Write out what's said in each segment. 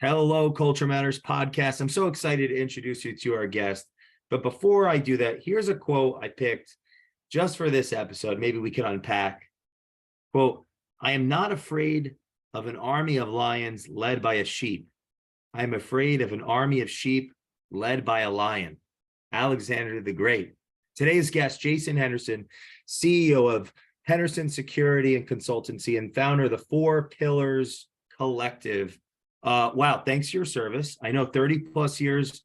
Hello, Culture Matters podcast. I'm so excited to introduce you to our guest. But before I do that, here's a quote I picked just for this episode. Maybe we can unpack. Quote, I am not afraid of an army of lions led by a sheep. I am afraid of an army of sheep led by a lion. Alexander the Great. Today's guest, Jason Henderson, CEO of Henderson Security and Consultancy and founder of the Four Pillars Collective. Wow, thanks for your service. I know 30 plus years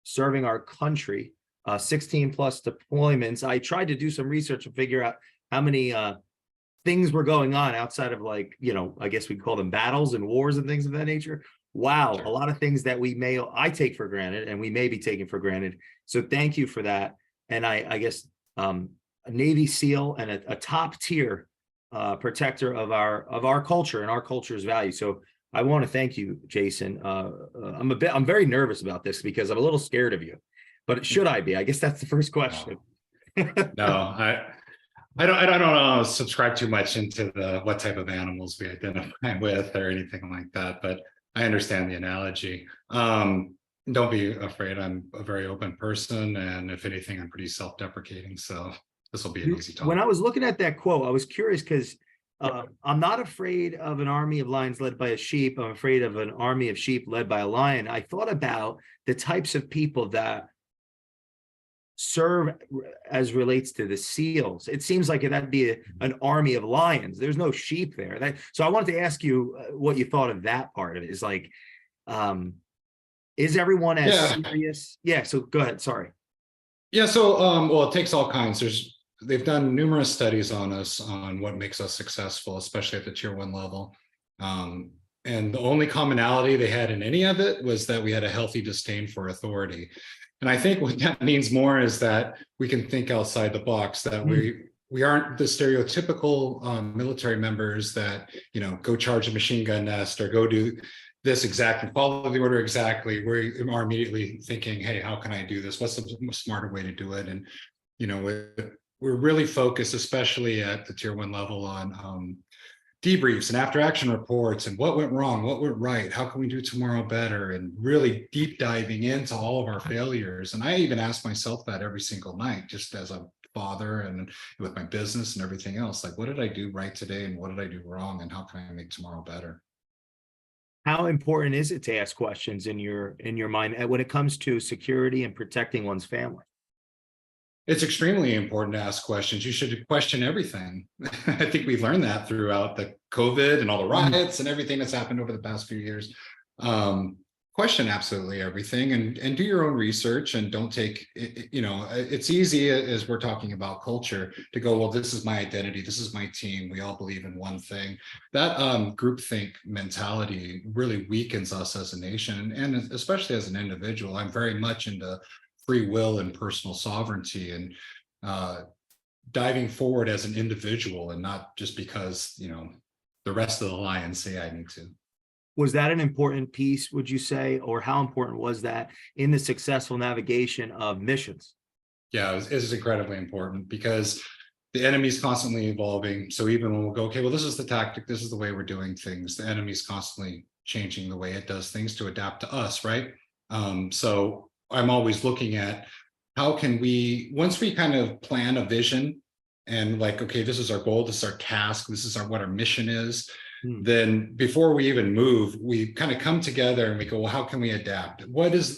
serving our country, 16 plus deployments. I tried to do some research to figure out how many things were going on outside of I guess we'd call them battles and wars and things of that nature. Wow, Sure. a lot of things that I take for granted and we may be taking for granted. So thank you for that. And I guess a Navy SEAL and a top tier protector of our culture and our culture's value. So I want to thank you, Jason. I'm very nervous about this because I'm a little scared of you, but should I be? I guess that's the first question. No, I don't subscribe too much into what type of animals we identify with or anything like that, but I understand the analogy. Don't be afraid. I'm a very open person, and if anything, I'm pretty self-deprecating. So this will be an easy talk. When I was looking at that quote, I was curious because I'm not afraid of an army of lions led by a sheep. I'm afraid of an army of sheep led by a lion. I thought about the types of people that serve as relates to the SEALs. It seems like that'd be an army of lions. There's no sheep there. So I wanted to ask you what you thought of that part of it. Is like, is everyone as serious? Yeah. So go ahead. Sorry. Yeah. So, well, it takes all kinds. They've done numerous studies on us on what makes us successful, especially at the tier 1 level. And the only commonality they had in any of it was that we had a healthy disdain for authority. And I think what that means more is that we can think outside the box, that we aren't the stereotypical military members that, go charge a machine gun nest or go do this exactly, follow the order exactly. We are immediately thinking, hey, how can I do this? What's the smarter way to do it? And, we're really focused, especially at the tier 1 level, on debriefs and after action reports and what went wrong, what went right, how can we do tomorrow better, and really deep diving into all of our failures. And I even ask myself that every single night, just as a father and with my business and everything else, like, what did I do right today and what did I do wrong and how can I make tomorrow better? How important is it to ask questions in your mind when it comes to security and protecting one's family? It's extremely important to ask questions. You should question everything. I think we've learned that throughout the COVID and all the riots and everything that's happened over the past few years. Question absolutely everything and do your own research, and don't take, it's easy as we're talking about culture to go, well, this is my identity, this is my team, we all believe in one thing. That groupthink mentality really weakens us as a nation and especially as an individual. I'm very much into free will and personal sovereignty and diving forward as an individual, and not just because the rest of the lions say I need to. Was that an important piece, would you say, or how important was that in the successful navigation of missions? Yeah, it is incredibly important because the enemy's constantly evolving. So even when we'll go, okay, well, this is the tactic, this is the way we're doing things, the enemy's constantly changing the way it does things to adapt to us, right? So I'm always looking at how can we, once we kind of plan a vision and like, okay, this is our goal, this is our task, this is what our mission is, then before we even move, we kind of come together and we go, well, how can we adapt?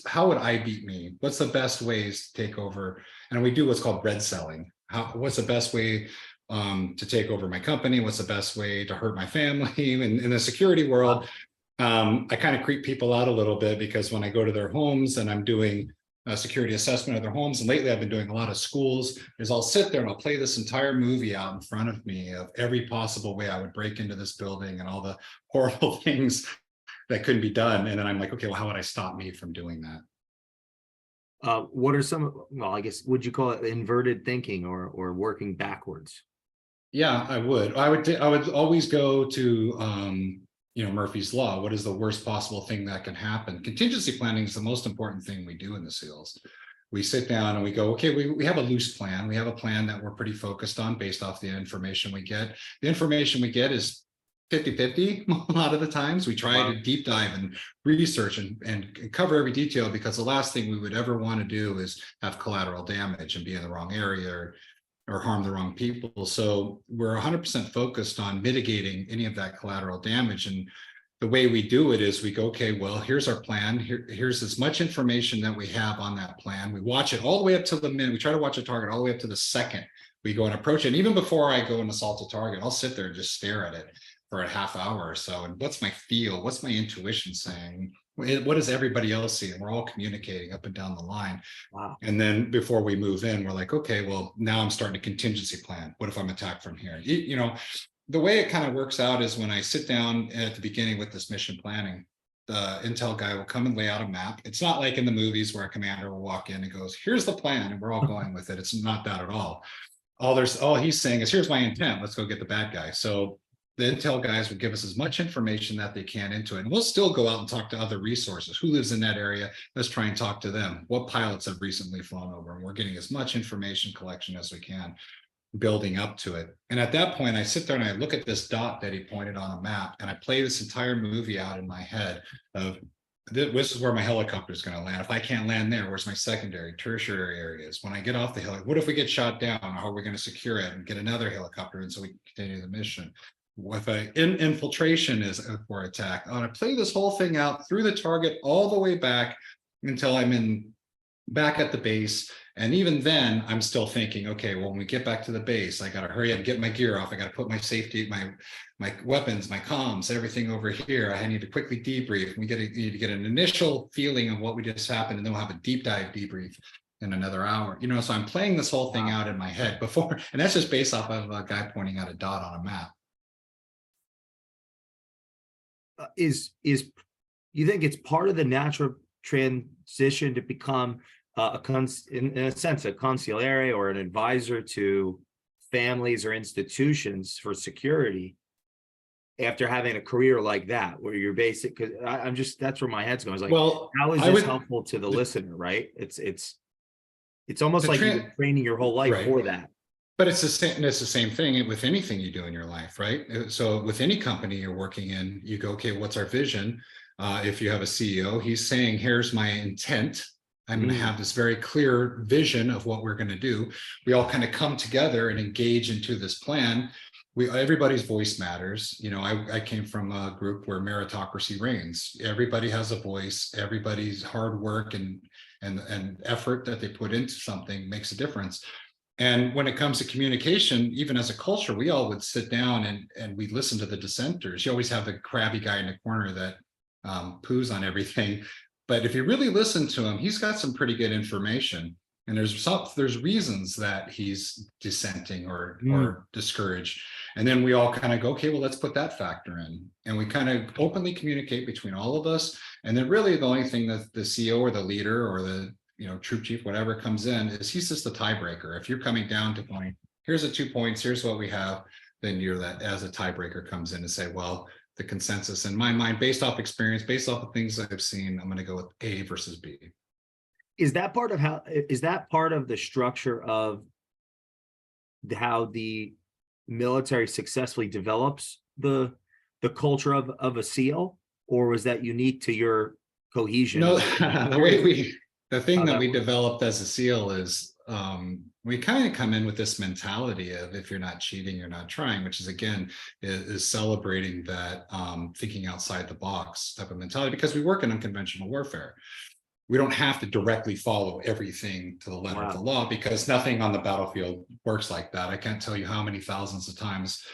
How would I beat me? What's the best ways to take over? And we do what's called red selling. What's the best way to take over my company? What's the best way to hurt my family? In the security world, I kind of creep people out a little bit because when I go to their homes and I'm doing a security assessment of their homes, and lately I've been doing a lot of schools, is I'll sit there and I'll play this entire movie out in front of me of every possible way I would break into this building and all the horrible things that couldn't be done. And then I'm like, okay, well, how would I stop me from doing that? What are I guess, would you call it inverted thinking or working backwards? Yeah, I would always go to, Murphy's Law. What is the worst possible thing that can happen? Contingency planning is the most important thing we do in the SEALs. We sit down and we go, okay, we have a loose plan. We have a plan that we're pretty focused on based off the information we get. The information we get is 50-50 a lot of the times. We try to deep dive and research and cover every detail, because the last thing we would ever want to do is have collateral damage and be in the wrong area or harm the wrong people. So we're 100% focused on mitigating any of that collateral damage. And the way we do it is we go, okay, well, here's our plan. Here's as much information that we have on that plan. We watch it all the way up to the minute. We try to watch a target all the way up to the second we go and approach it. And even before I go and assault a target, I'll sit there and just stare at it for a half hour or so. And what's my feel? What's my intuition saying? What does everybody else see? And we're all communicating up and down the line. Wow. And then before we move in, we're like, okay, well, now I'm starting a contingency plan. What if I'm attacked from here? You know, the way it kind of works out is when I sit down at the beginning with this mission planning, the intel guy will come and lay out a map. It's not like in the movies where a commander will walk in and goes, here's the plan, and we're all going with it. It's not that at all. All he's saying is, here's my intent. Let's go get the bad guy. So the intel guys would give us as much information that they can into it. And we'll still go out and talk to other resources. Who lives in that area? Let's try and talk to them. What pilots have recently flown over? And we're getting as much information collection as we can, building up to it. And at that point, I sit there and I look at this dot that he pointed on a map, and I play this entire movie out in my head of, this is where my helicopter is going to land. If I can't land there, where's my secondary, tertiary areas? When I get off the hill, what if we get shot down? How are we going to secure it and get another helicopter and so we can continue the mission? If infiltration is for attack, I want to play this whole thing out through the target all the way back until I'm back at the base. And even then, I'm still thinking, okay, well, when we get back to the base, I got to hurry up and get my gear off. I got to put my safety, my weapons, my comms, everything over here. I need to quickly debrief. We need to get an initial feeling of what we just happened, and then we'll have a deep dive debrief in another hour. You know, so I'm playing this whole thing out in my head before, and that's just based off of a guy pointing out a dot on a map. Is you think it's part of the natural transition to become in a sense a consigliere or an advisor to families or institutions for security after having a career like that, where you're basic? Because I'm just, that's where my head's going. I was like, well, how is this helpful to the listener? Right? It's almost like you've been training your whole life for that. But it's the same thing with anything you do in your life, right? So with any company you're working in, you go, okay, what's our vision? If you have a CEO, he's saying, here's my intent. I'm going to have this very clear vision of what we're going to do. We all kind of come together and engage into this plan. Everybody's voice matters. You know, I came from a group where meritocracy reigns. Everybody has a voice. Everybody's hard work and effort that they put into something makes a difference. And when it comes to communication, even as a culture, we all would sit down and we listen to the dissenters. You always have the crabby guy in the corner that poos on everything. But if you really listen to him, he's got some pretty good information. And there's reasons that he's dissenting or discouraged. And then we all kind of go, okay, well, let's put that factor in. And we kind of openly communicate between all of us. And then really the only thing that the CEO or the leader or the troop chief, whatever comes in, is he's just the tiebreaker. If you're coming down to point, here's the 2 points, here's what we have, then you're that as a tiebreaker comes in and say, well, the consensus in my mind, based off experience, based off of things I've seen, I'm going to go with A versus B. Is that part of the structure of how the military successfully develops the culture of a SEAL, or was that unique to your cohesion? No, the thing that we developed as a SEAL is we kind of come in with this mentality of, if you're not cheating, you're not trying, which is, again, is celebrating that thinking outside the box type of mentality, because we work in unconventional warfare. We don't have to directly follow everything to the letter of the law, because nothing on the battlefield works like that. I can't tell you how many thousands of times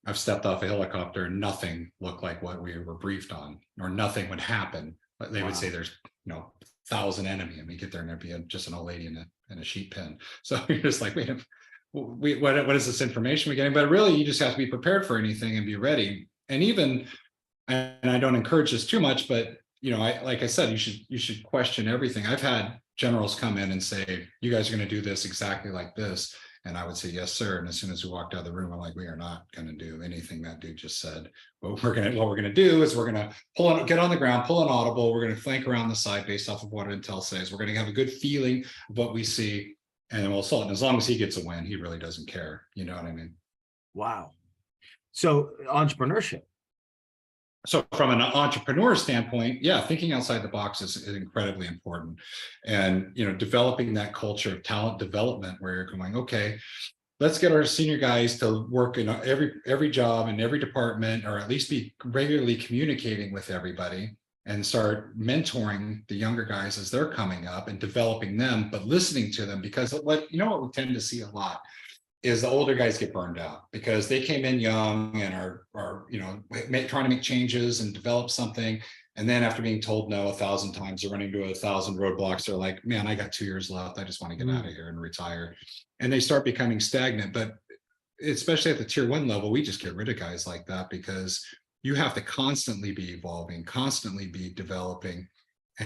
I've stepped off a helicopter and nothing looked like what we were briefed on, or nothing would happen. But they would say there's 1,000 enemy, and we get there and there'd be just an old lady in a sheep pen. So you're just like, what is this information we're getting? But really, you just have to be prepared for anything and be ready. And I don't encourage this too much, but like I said, you should question everything. I've had generals come in and say, you guys are going to do this exactly like this. And I would say, yes, sir. And as soon as we walked out of the room, I'm like, we are not going to do anything that dude just said. What we're going to do is we're going to get on the ground, pull an audible. We're going to flank around the side based off of what intel says. We're going to have a good feeling of what we see, and then we'll assault. And as long as he gets a win, he really doesn't care. You know what I mean? Wow. So entrepreneurship, So from an entrepreneur standpoint, yeah, thinking outside the box is incredibly important. And, developing that culture of talent development where you're going, okay, let's get our senior guys to work in every job in every department, or at least be regularly communicating with everybody, and start mentoring the younger guys as they're coming up and developing them, but listening to them. Because what we tend to see a lot is the older guys get burned out because they came in young and are trying to make changes and develop something. And then after being told no 1,000 times, they're running into 1,000 roadblocks. They're like, man, I got 2 years left. I just want to get out of here and retire. And they start becoming stagnant. But especially at the tier 1 level, we just get rid of guys like that, because you have to constantly be evolving, constantly be developing,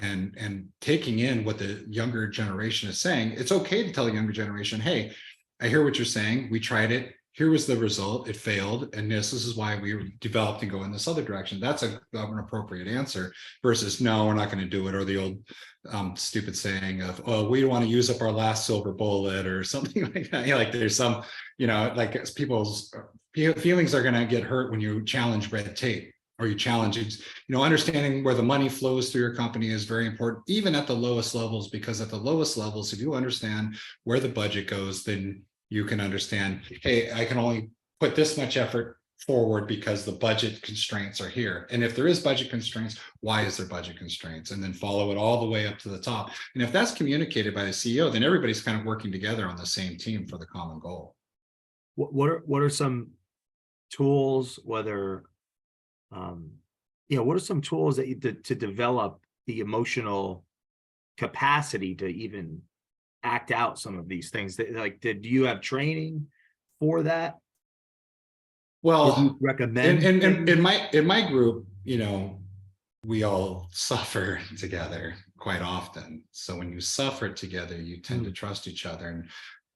and taking in what the younger generation is saying. It's okay to tell the younger generation, hey, I hear what you're saying. We tried it. Here was the result. It failed. And this is why we developed and go in this other direction. That's an appropriate answer versus, no, we're not going to do it. Or the old stupid saying of, oh, we don't want to use up our last silver bullet or something like that. Like there's some, like people's feelings are going to get hurt when you challenge red tape, or you challenge it. Understanding where the money flows through your company is very important, even at the lowest levels, because at the lowest levels, if you understand where the budget goes, then you can understand, hey, I can only put this much effort forward because the budget constraints are here. And if there is budget constraints, why is there budget constraints? And then follow it all the way up to the top. And if that's communicated by the CEO, then everybody's kind of working together on the same team for the common goal. What are some tools, whether what are some tools that you to develop the emotional capacity to even act out some of these things? Like, do you have training for that? Well, recommend in my group, we all suffer together quite often. So when you suffer together, you tend to trust each other. And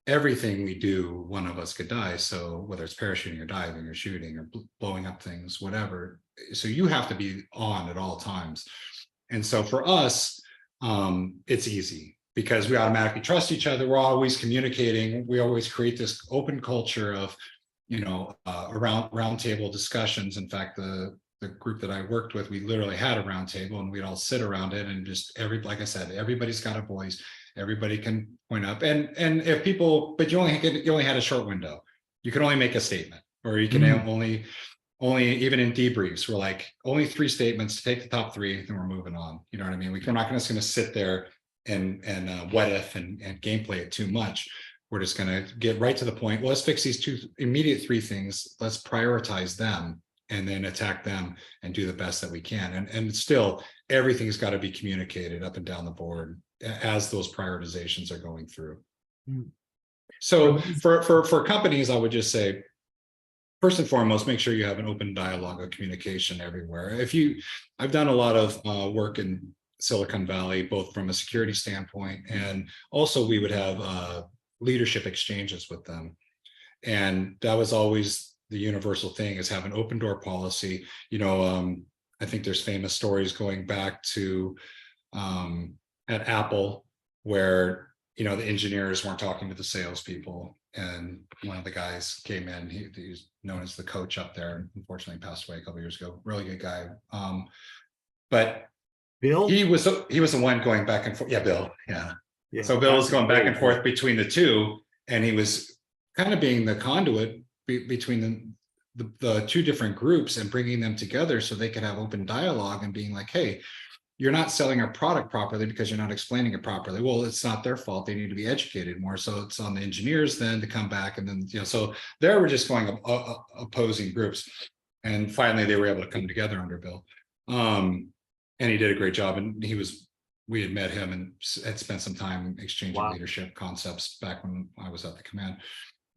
everything we do, one of us could die. So whether it's parachuting or diving or shooting or blowing up things, whatever. So you have to be on at all times. And so for us, it's easy because we automatically trust each other. We're always communicating. We always create this open culture of, around roundtable discussions. In fact, the group that I worked with, we literally had a roundtable and we'd all sit around it and just like I said, everybody's got a voice. Everybody can point up, and if people, but you only had a short window. You can only make a statement, or you can only even in debriefs, we're like only 3 statements to take the top 3, then we're moving on. You know what I mean? We're not going to sit there and what if and gameplay it too much. We're just going to get right to the point. Well, let's fix these 2 immediate 3 things. Let's prioritize them and then attack them and do the best that we can. And still, everything's got to be communicated up and down the board as those prioritizations are going through. So for companies, I would just say, first and foremost, make sure you have an open dialogue of communication everywhere. I've done a lot of work in Silicon Valley, both from a security standpoint, and also we would have leadership exchanges with them. And that was always the universal thing, is have an open door policy. I think there's famous stories going back to at Apple where the engineers weren't talking to the salespeople, and one of the guys came in. He's known as the coach up there. Unfortunately, passed away a couple of years ago. Really good guy. But Bill, he was the one going back and forth. Yeah, Bill. Yeah. So Bill was going back and forth between the two, and he was kind of being the conduit between the 2 different groups and bringing them together so they could have open dialogue and being like, hey, you're not selling our product properly because you're not explaining it properly. Well, it's not their fault. They need to be educated more. So it's on the engineers then to come back. And then, so there were just going opposing groups. And finally, they were able to come together under Bill. And he did a great job. And we had met him and had spent some time exchanging leadership concepts back when I was at the command.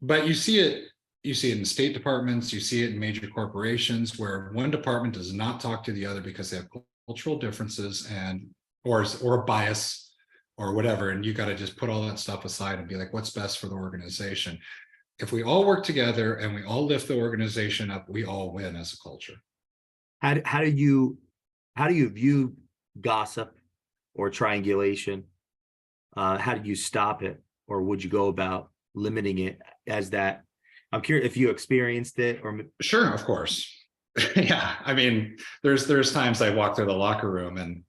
But you see it in state departments, you see it in major corporations where one department does not talk to the other because they have cultural differences or bias or whatever. And you got to just put all that stuff aside and be like, what's best for the organization? If we all work together and we all lift the organization up, we all win as a culture. How do you view gossip or triangulation? How do you stop it, or would you go about limiting it as that? I'm curious if you experienced it or. Sure, of course. Yeah, I mean, there's times I walk through the locker room and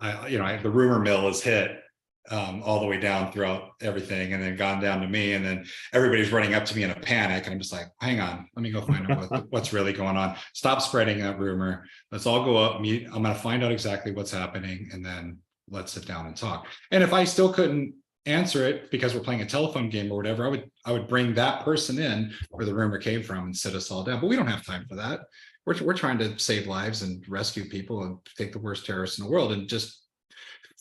the rumor mill is hit all the way down throughout everything, and then gone down to me, and then everybody's running up to me in a panic, and I'm just like, hang on, let me go find out what's really going on. Stop spreading that rumor. Let's all go up, meet. I'm going to find out exactly what's happening, and then let's sit down and talk. And if I still couldn't answer it because we're playing a telephone game or whatever, I would bring that person in where the rumor came from and sit us all down. But we don't have time for that. We're trying to save lives and rescue people and take the worst terrorists in the world. And just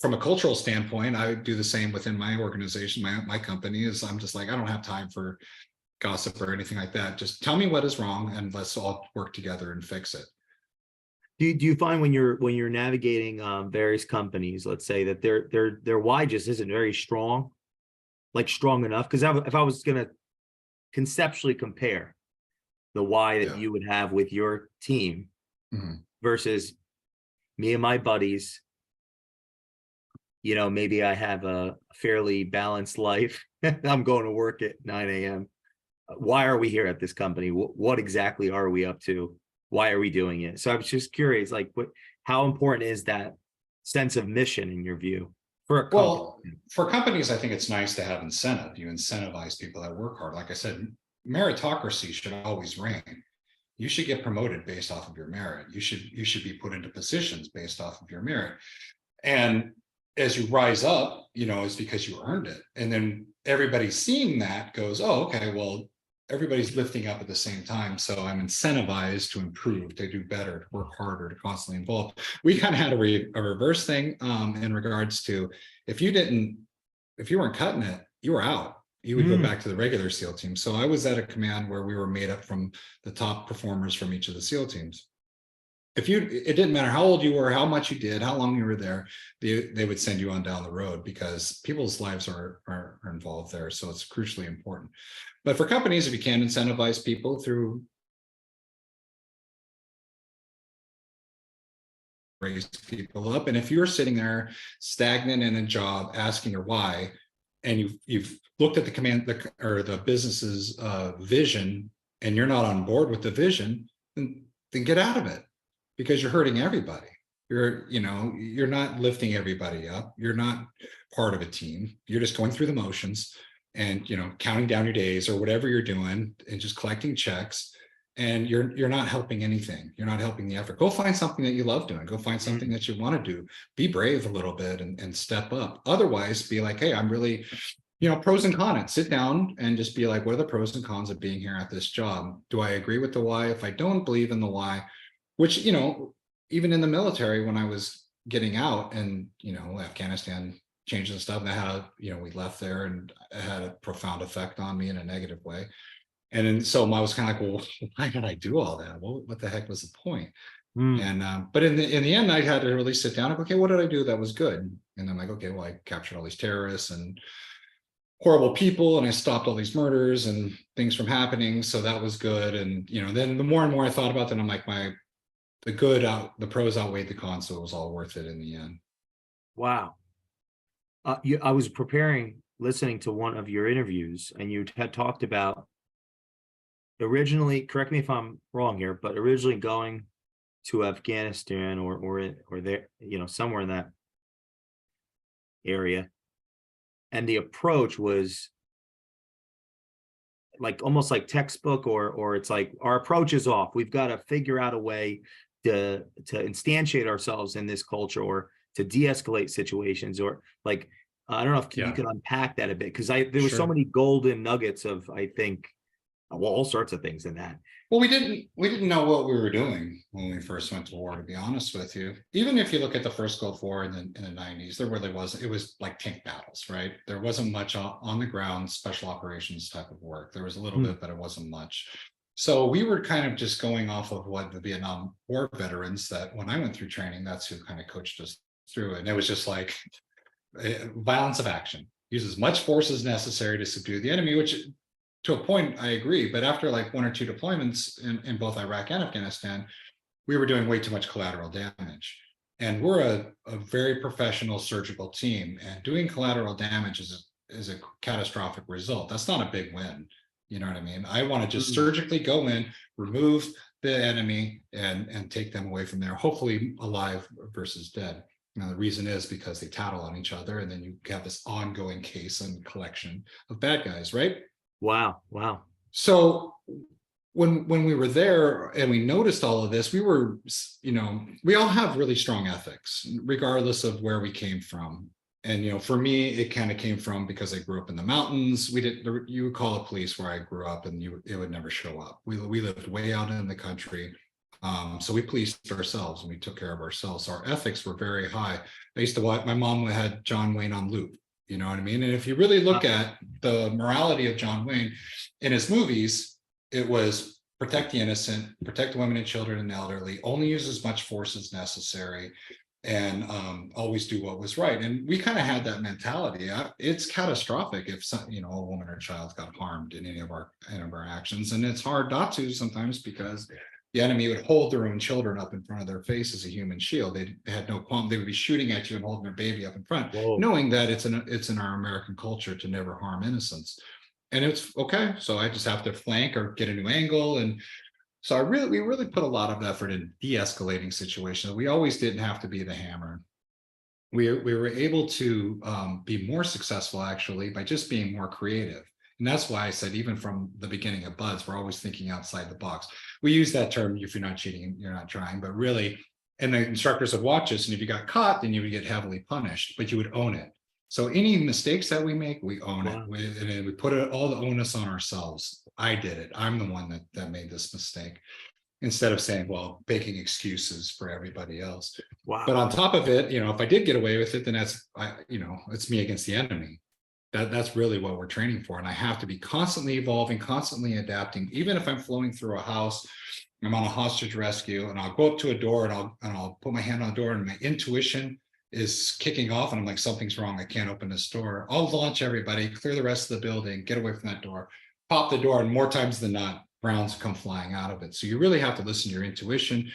from a cultural standpoint, I would do the same within my organization, my company. Is I'm just like, I don't have time for gossip or anything like that. Just tell me what is wrong and let's all work together and fix it. Do you find when you're navigating various companies, let's say, that their why just isn't very strong, like strong enough? Because if I was going to conceptually compare the why that you would have with your team versus me and my buddies, maybe I have a fairly balanced life. I'm going to work at 9 a.m. Why are we here at this company? What exactly are we up to? Why are we doing it? So I was just curious, like, how important is that sense of mission in your view for a company? Well, for companies, I think it's nice to have incentive. You incentivize people that work hard. Like I said, meritocracy should always reign. You should get promoted based off of your merit. You should be put into positions based off of your merit. And as you rise up, it's because you earned it. And then everybody seeing that goes, oh, okay, well, everybody's lifting up at the same time. So I'm incentivized to improve, to do better, to work harder, to constantly evolve. We kind of had a reverse thing in regards to if you weren't cutting it, you were out. You would go back to the regular SEAL team. So I was at a command where we were made up from the top performers from each of the SEAL teams. It didn't matter how old you were, how much you did, how long you were there, they would send you on down the road because people's lives are involved there. So it's crucially important. But for companies, if you can incentivize people through raise people up, and if you're sitting there stagnant in a job asking your why, and you've looked at the the business's vision, and you're not on board with the vision, then get out of it, because you're hurting everybody. You're not lifting everybody up. You're not part of a team. You're just going through the motions and counting down your days or whatever you're doing and just collecting checks, and you're not helping anything. You're not helping the effort. Go find something that you love doing. Go find something that you want to do. Be brave a little bit and step up. Otherwise, be like, hey, I'm really, pros and cons. Sit down and just be like, what are the pros and cons of being here at this job? Do I agree with the why? If I don't believe in the why, which, even in the military, when I was getting out and, Afghanistan changed and stuff, and we left there, and it had a profound effect on me in a negative way. And then, so I was kind of like, well, why did I do all that? Well, what the heck was the point? And, but in the end, I had to really sit down and go, okay, what did I do that was good? And I'm like, okay, well, I captured all these terrorists and horrible people, and I stopped all these murders and things from happening. So that was good. And, then the more and more I thought about that, I'm like, the pros outweighed the cons, so it was all worth it in the end. Wow. I was listening to one of your interviews, and you had talked about originally, correct me if I'm wrong here, but originally going to Afghanistan or there, somewhere in that area, and the approach was like almost like textbook, or it's like, our approach is off. We've got to figure out a way to instantiate ourselves in this culture, or to de-escalate situations, or like, I don't know if you can unpack that a bit, because there were so many golden nuggets of, I think, all sorts of things in that. Well, we didn't know what we were doing when we first went to war, to be honest with you. Even if you look at the first Gulf War in the 90s, there really wasn't. It was like tank battles, right? There wasn't much on the ground special operations type of work. There was a little bit, but it wasn't much. So we were kind of just going off of what the Vietnam War veterans, that when I went through training, that's who kind of coached us through it. And it was just like violence of action. Use as much force as necessary to subdue the enemy, which to a point, I agree. But after like 1 or 2 deployments in both Iraq and Afghanistan, we were doing way too much collateral damage. And we're a very professional surgical team, and doing collateral damage is a catastrophic result. That's not a big win. You know what I mean? I want to just surgically go in, remove the enemy and take them away from there, hopefully alive versus dead. Now, the reason is because they tattle on each other, and then you have this ongoing case and collection of bad guys, right? Wow. Wow. So when we were there and we noticed all of this, we were, we all have really strong ethics, regardless of where we came from. And, for me, it kind of came from because I grew up in the mountains. You would call the police where I grew up and it would never show up. We lived way out in the country. So we policed ourselves and we took care of ourselves. So our ethics were very high. I used to watch, my mom had John Wayne on loop. You know what I mean? And if you really look at the morality of John Wayne in his movies, it was protect the innocent, protect women and children and elderly, only use as much force as necessary, and always do what was right. And we kind of had that mentality. It's catastrophic if a woman or child got harmed in any of our actions. And it's hard not to sometimes, because the enemy would hold their own children up in front of their face as a human shield. They had no qualm. They would be shooting at you and holding their baby up in front, knowing that it's in our American culture to never harm innocents. And it's okay. So I just have to flank or get a new angle. And so we really put a lot of effort in de-escalating situations. We always didn't have to be the hammer. We were able to be more successful, actually, by just being more creative. And that's why I said, even from the beginning of Buds, we're always thinking outside the box. We use that term, if you're not cheating, you're not trying, but really, and the instructors would watch us, and if you got caught, then you would get heavily punished, but you would own it. So any mistakes that we make, we own it. And we put all the onus on ourselves. I did it. I'm the one that made this mistake, instead of saying, well, making excuses for everybody else. Wow. But on top of it, if I did get away with it, then it's me against the enemy. That's really what we're training for. And I have to be constantly evolving, constantly adapting. Even if I'm flowing through a house, I'm on a hostage rescue, and I'll go up to a door and I'll put my hand on the door, and my intuition is kicking off, and I'm like, something's wrong. I can't open this door. I'll launch everybody, clear the rest of the building, get away from that door, pop the door, and more times than not, rounds come flying out of it. So you really have to listen to your intuition,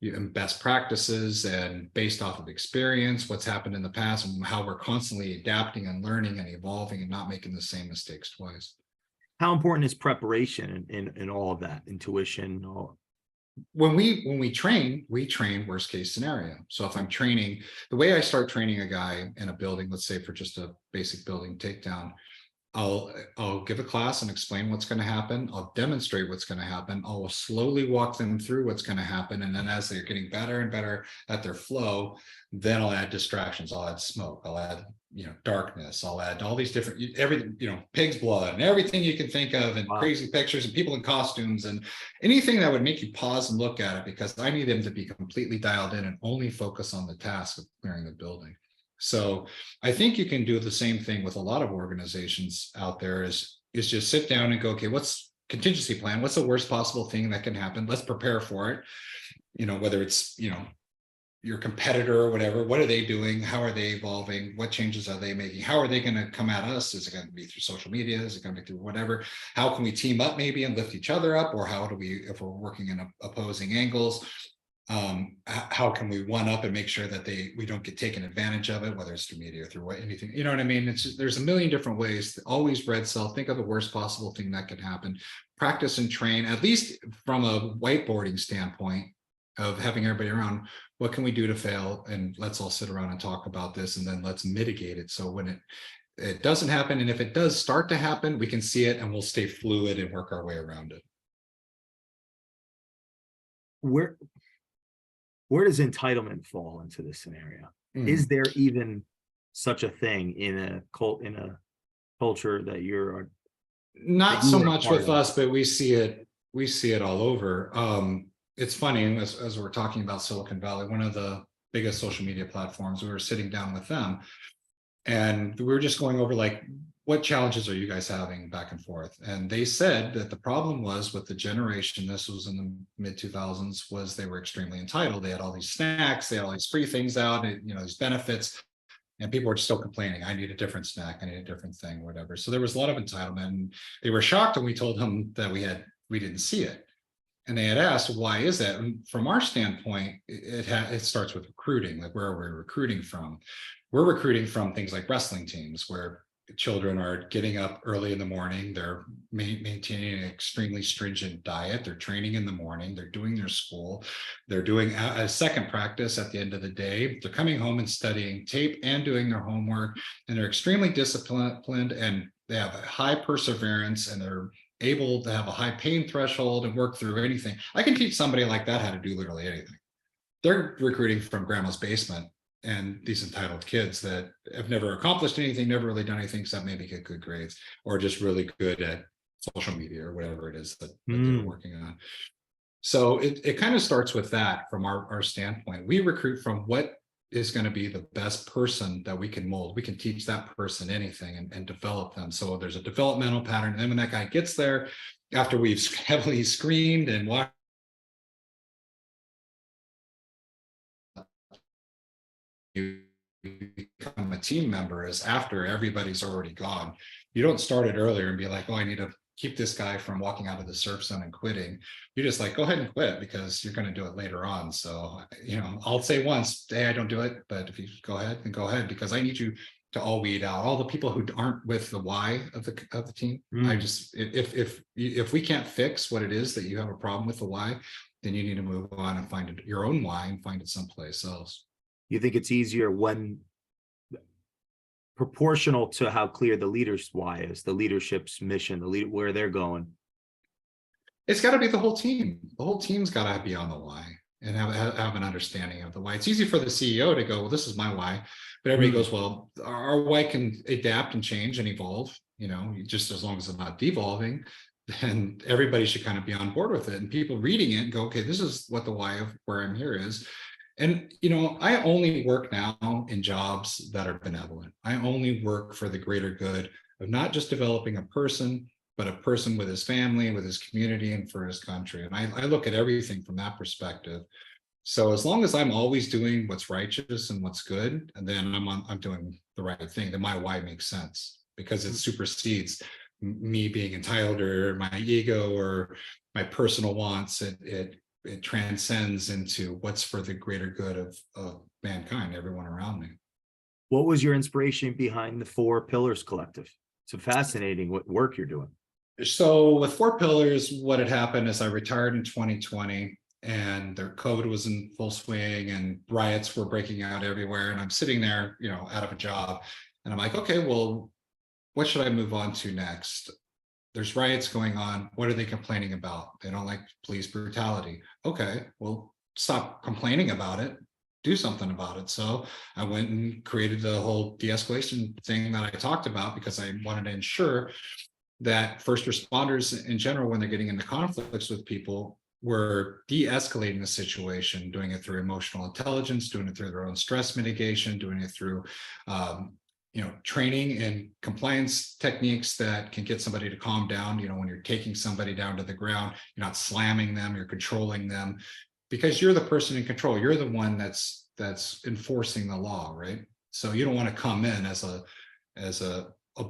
and best practices, and based off of experience, what's happened in the past, and how we're constantly adapting and learning and evolving and not making the same mistakes twice. How important is preparation in all of that, intuition? When we train worst case scenario. So if I'm training, the way I start training a guy in a building, let's say for just a basic building takedown, I'll give a class and explain what's going to happen. I'll demonstrate what's going to happen. I'll slowly walk them through what's going to happen. And then as they're getting better and better at their flow, then I'll add distractions. I'll add smoke. I'll add, darkness. I'll add all these different, everything, pig's blood and everything you can think of, and crazy pictures and people in costumes and anything that would make you pause and look at it, because I need them to be completely dialed in and only focus on the task of clearing the building. So I think you can do the same thing with a lot of organizations out there, is just sit down and go, okay, what's contingency plan? What's the worst possible thing that can happen? Let's prepare for it. Whether it's, your competitor or whatever, what are they doing? How are they evolving? What changes are they making? How are they going to come at us? Is it going to be through social media? Is it going to be through whatever? How can we team up maybe and lift each other up? Or how do we, if we're working in opposing angles, how can we one up and make sure that we don't get taken advantage of it, whether it's through media or through anything, you know what I mean? It's just, there's a million different ways. Always red cell, think of the worst possible thing that could happen, practice and train, at least from a whiteboarding standpoint of having everybody around. What can we do to fail? And let's all sit around and talk about this, and then let's mitigate it. So when it doesn't happen, and if it does start to happen, we can see it and we'll stay fluid and work our way around it. Where does entitlement fall into this scenario? Is there even such a thing in a culture that you're not so much with us, but we see it all over. It's funny, as we're talking about Silicon Valley, one of the biggest social media platforms, we were sitting down with them and we were just going over, like, what challenges are you guys having back and forth? And they said that the problem was with the generation, this was in the mid 2000s, was they were extremely entitled. They had all these snacks, they had all these free things out, and, these benefits, and people were still complaining. I need a different snack, I need a different thing, whatever. So there was a lot of entitlement, and they were shocked when we told them that we didn't see it. And they had asked, why is that? And from our standpoint, it starts with recruiting. Like, where are we recruiting from? We're recruiting from things like wrestling teams, where children are getting up early in the morning. They're maintaining an extremely stringent diet. They're training in the morning. They're doing their school. They're doing a second practice at the end of the day. They're coming home and studying tape and doing their homework. And they're extremely disciplined, and they have a high perseverance, and they're able to have a high pain threshold and work through anything. I can teach somebody like that how to do literally anything. They're recruiting from grandma's basement, and these entitled kids that have never accomplished anything, never really done anything except maybe get good grades, or just really good at social media or whatever it is that they're working on. So it kind of starts with that from our standpoint. We recruit from what is going to be the best person that we can mold. We can teach that person anything and develop them. So there's a developmental pattern. And then when that guy gets there, after we've heavily screened and watched, you become a team member is after everybody's already gone. You don't start it earlier and be like, oh, I need to keep this guy from walking out of the surf zone and quitting. You just like, go ahead and quit, because you're going to do it later on. So, I'll say once, hey, I don't do it, but if you go ahead, then go ahead, because I need you to all weed out all the people who aren't with the why of the team. I just, if we can't fix what it is that you have a problem with the why, then you need to move on and find your own why and find it someplace else. You think it's easier when proportional to how clear the leader's why is, the leadership's mission, where they're going? It's got to be the whole team. The whole team's got to be on the why and have an understanding of the why. It's easy for the CEO to go, well, this is my why, but everybody goes, well, our why can adapt and change and evolve, just as long as it's not devolving, then everybody should kind of be on board with it. And people reading it and go, okay, this is what the why of where I'm here is. And, I only work now in jobs that are benevolent. I only work for the greater good of not just developing a person, but a person with his family, with his community, and for his country. And I look at everything from that perspective. So as long as I'm always doing what's righteous and what's good, and then I'm doing the right thing, then my why makes sense, because it supersedes me being entitled or my ego or my personal wants. It transcends into what's for the greater good of mankind, everyone around me. What was your inspiration behind the 4 Pillars Collective? It's fascinating what work you're doing. So with 4 Pillars, what had happened is I retired in 2020, and their COVID was in full swing and riots were breaking out everywhere. And I'm sitting there, out of a job, and I'm like, okay, well, what should I move on to next? There's riots going on. What are they complaining about? They don't like police brutality. Okay, well, stop complaining about it. Do something about it. So I went and created the whole de-escalation thing that I talked about, because I wanted to ensure that first responders in general, when they're getting into conflicts with people, were de-escalating the situation, doing it through emotional intelligence, doing it through their own stress mitigation, doing it through training and compliance techniques that can get somebody to calm down. When you're taking somebody down to the ground, you're not slamming them, you're controlling them, because you're the person in control. You're the one that's enforcing the law, right? So you don't want to come in as a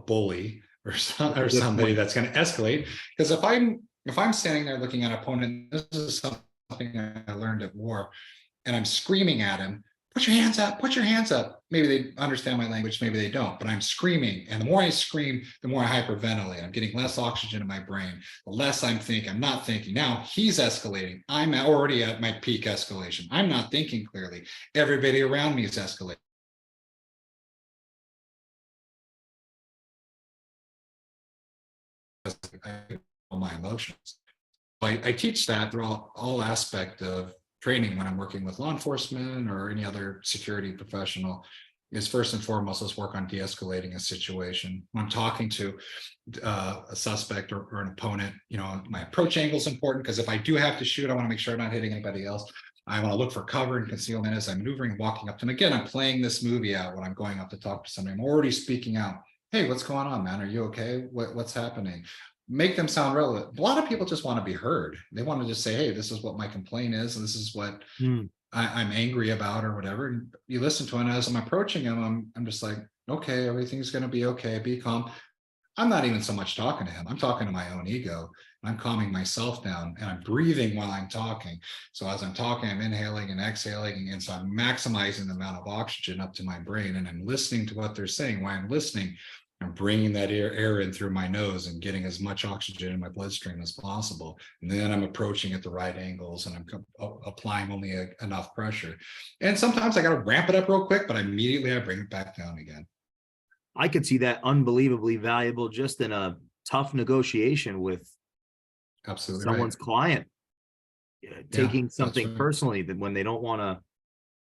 bully or somebody that's going to escalate. Because if I'm standing there looking at an opponent, this is something I learned at war, and I'm screaming at him, put your hands up, put your hands up. Maybe they understand my language, maybe they don't, but I'm screaming. And the more I scream, the more I hyperventilate. I'm getting less oxygen in my brain, the less I'm thinking. I'm not thinking. Now he's escalating. I'm already at my peak escalation. I'm not thinking clearly. Everybody around me is escalating. My emotions. I teach that through all aspect of training when I'm working with law enforcement or any other security professional. Is first and foremost, let's work on de-escalating a situation. When I'm talking to a suspect or an opponent, my approach angle is important, because if I do have to shoot, I want to make sure I'm not hitting anybody else. I want to look for cover and concealment as I'm maneuvering and walking up to them. Again, I'm playing this movie out when I'm going up to talk to somebody. I'm already speaking out. Hey, what's going on, man? Are you okay? What's happening? Make them sound relevant. A lot of people just want to be heard. They want to just say, hey, this is what my complaint is, and this is what I'm angry about, or whatever. And you listen to it, and as I'm approaching him, I'm just like, okay, everything's going to be okay. Be calm. I'm not even so much talking to him. I'm talking to my own ego. I'm calming myself down, and I'm breathing while I'm talking. So as I'm talking, I'm inhaling and exhaling. And so I'm maximizing the amount of oxygen up to my brain, and I'm listening to what they're saying. While I'm listening, I'm bringing that air in through my nose and getting as much oxygen in my bloodstream as possible. And then I'm approaching at the right angles, and I'm applying only enough pressure. And sometimes I got to ramp it up real quick, but immediately I bring it back down again. I could see that unbelievably valuable just in a tough negotiation with Absolutely someone's right. client, taking something right. personally that when they don't want to,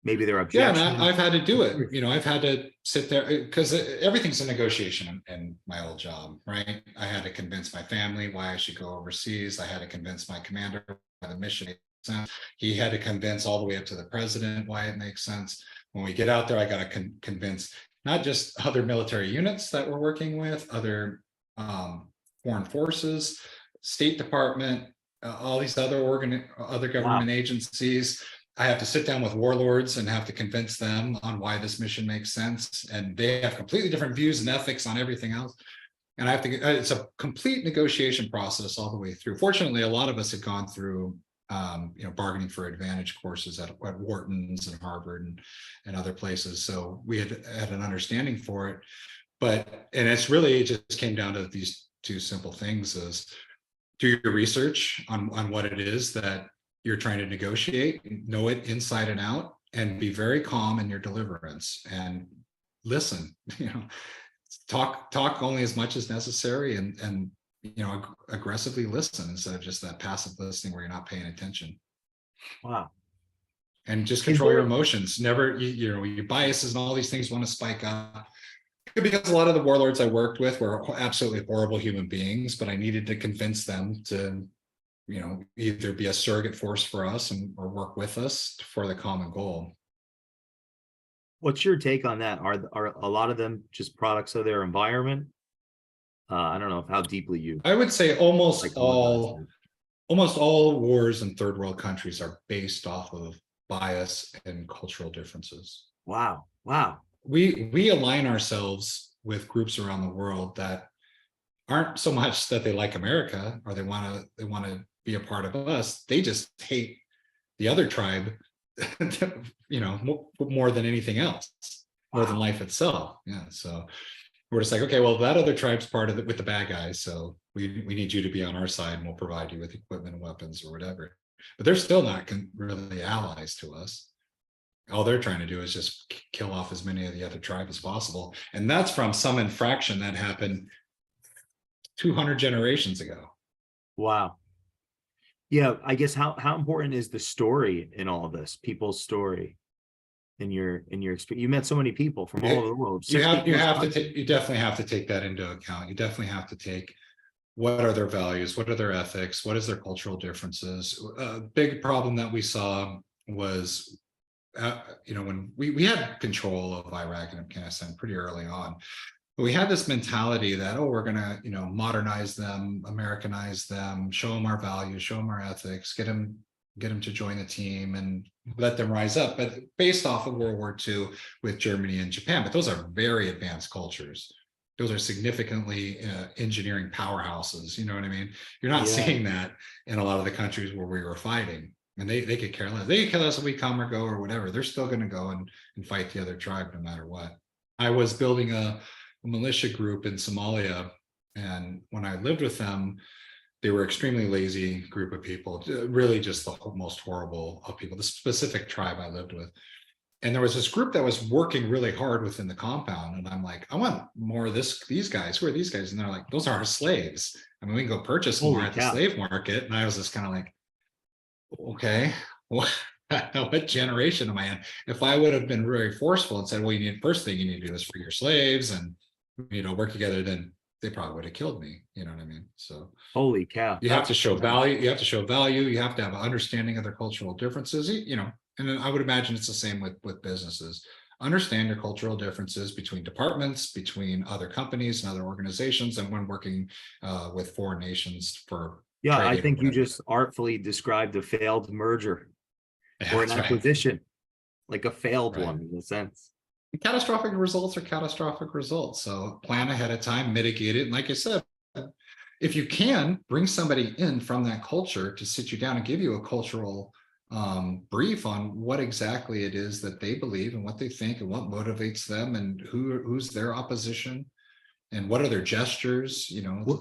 maybe their Yeah, objection. and I've had to do it. I've had to sit there because everything's a negotiation in my old job, right? I had to convince my family why I should go overseas. I had to convince my commander why the mission makes sense. He had to convince all the way up to the president why it makes sense. When we get out there, I got to convince not just other military units that we're working with, other foreign forces, State Department, all these other government agencies. I have to sit down with warlords and have to convince them on why this mission makes sense. And they have completely different views and ethics on everything else. And I have to, it's a complete negotiation process all the way through. Fortunately, a lot of us had gone through, bargaining for advantage courses at Wharton's and Harvard and other places. So we had an understanding for it. And it just came down to these two simple things: is do your research on what it is that you're trying to negotiate, know it inside and out, and be very calm in your deliverance and listen. Talk only as much as necessary, and aggressively listen instead of just that passive listening where you're not paying attention. Wow. And just control your emotions. Never, your biases and all these things want to spike up. Because a lot of the warlords I worked with were absolutely horrible human beings, but I needed to convince them to either be a surrogate force for us or work with us for the common goal. What's your take on that? Are a lot of them just products of their environment? I don't know how deeply you. I would say almost all wars in third world countries are based off of bias and cultural differences. Wow. We align ourselves with groups around the world that aren't so much that they like America or they want to be a part of us. They just hate the other tribe, more than anything else, more than life itself. Yeah. So we're just like, okay, well, that other tribe's part of it with the bad guys. So we need you to be on our side, and we'll provide you with equipment and weapons or whatever. But they're still not really allies to us. All they're trying to do is just kill off as many of the other tribe as possible. And that's from some infraction that happened 200 generations ago. Wow. Yeah, I guess how important is the story in all of this? People's story in your experience. You met so many people from all over the world. You definitely have to take that into account. You definitely have to take what are their values, what are their ethics, what is their cultural differences. A big problem that we saw was when we had control of Iraq and Afghanistan pretty early on. But we had this mentality that, we're going to, modernize them, Americanize them, show them our values, show them our ethics, get them to join the team and let them rise up. But based off of World War II with Germany and Japan, but those are very advanced cultures. Those are significantly engineering powerhouses. You know what I mean? You're not seeing that in a lot of the countries where we were fighting. And they could care less. They could care less if we come or go or whatever. They're still going to go and fight the other tribe no matter what. I was building a militia group in Somalia, and when I lived with them, they were extremely lazy group of people, really just the most horrible of people, the specific tribe I lived with. And there was this group that was working really hard within the compound. And I'm like, I want more of these guys. Who are these guys? And they're like, those are our slaves. I mean, we can go purchase more at the slave market. And I was just kind of like, okay, what generation am I in? If I would have been very forceful and said, well, first thing you need to do is free your slaves and, work together, then they probably would have killed me. You know what I mean? So holy cow. You have to show value. You have to have an understanding of their cultural differences, and then I would imagine it's the same with businesses. Understand your cultural differences between departments, between other companies and other organizations, and when working with foreign nations for I think you just artfully described a failed merger or an acquisition, like a failed one in a sense. Catastrophic results are catastrophic results. So plan ahead of time, mitigate it. And like I said, if you can bring somebody in from that culture to sit you down and give you a cultural brief on what exactly it is that they believe and what they think and what motivates them and who's their opposition, and what are their gestures,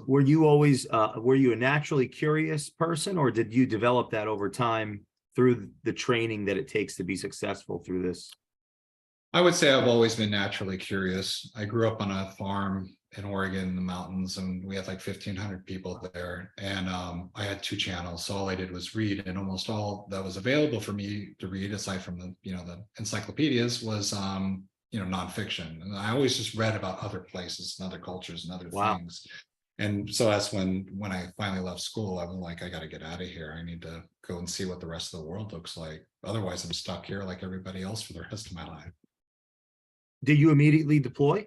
Were you always, were you a naturally curious person, or did you develop that over time through the training that it takes to be successful through this? I would say I've always been naturally curious. I grew up on a farm in Oregon in the mountains, and we had like 1,500 people there. And I had 2 channels, so all I did was read, and almost all that was available for me to read, aside from the encyclopedias, was nonfiction. And I always just read about other places and other cultures and other Wow. things. And so that's when I finally left school, I was like, I got to get out of here. I need to go and see what the rest of the world looks like. Otherwise, I'm stuck here like everybody else for the rest of my life. Did you immediately deploy?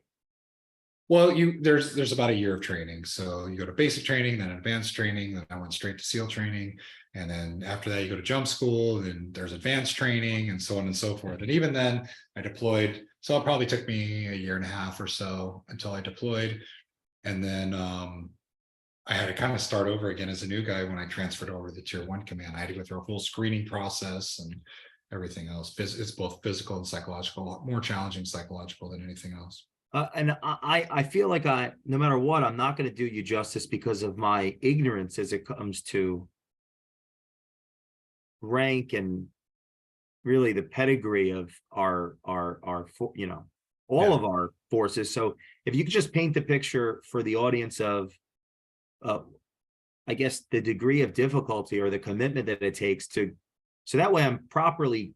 Well, there's about a year of training. So you go to basic training, then advanced training, then I went straight to SEAL training. And then after that, you go to jump school, then there's advanced training, and so on and so forth. And even then I deployed. So it probably took me a year and a half or so until I deployed. And then I had to kind of start over again as a new guy when I transferred over to the Tier 1 command. I had to go through a full screening process and everything else. It's both physical and psychological, more challenging psychological than anything else. And I feel like no matter what, I'm not going to do you justice because of my ignorance as it comes to rank and really the pedigree of our all of our forces. So if you could just paint the picture for the audience of, I guess, the degree of difficulty or the commitment that it takes to, so that way I'm properly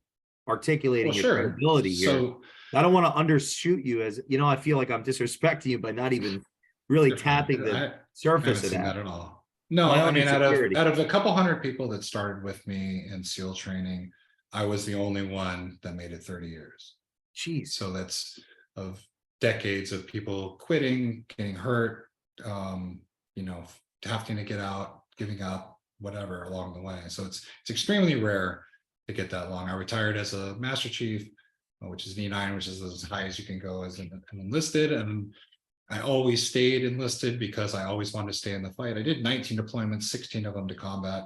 articulating your credibility here. So I don't want to undershoot you, as I feel like I'm disrespecting you by not even really tapping the surface of that at all. No, I mean, out of a couple hundred people that started with me in SEAL training, I was the only one that made it 30 years. Jeez. So that's of decades of people quitting, getting hurt, having to get out, giving up, whatever along the way. So it's extremely rare to get that long. I retired as a Master Chief, which is E9, which is as high as you can go as an enlisted. And I always stayed enlisted because I always wanted to stay in the fight. I did 19 deployments, 16 of them to combat.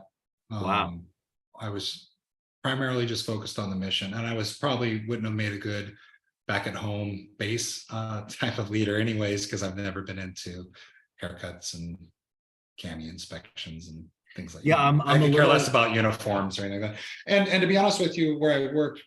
Wow. I was primarily just focused on the mission, and I wouldn't have made a good back at home base type of leader anyways, because I've never been into haircuts and cami inspections and things like that. I could care less about uniforms or anything like that. And to be honest with you, where I worked,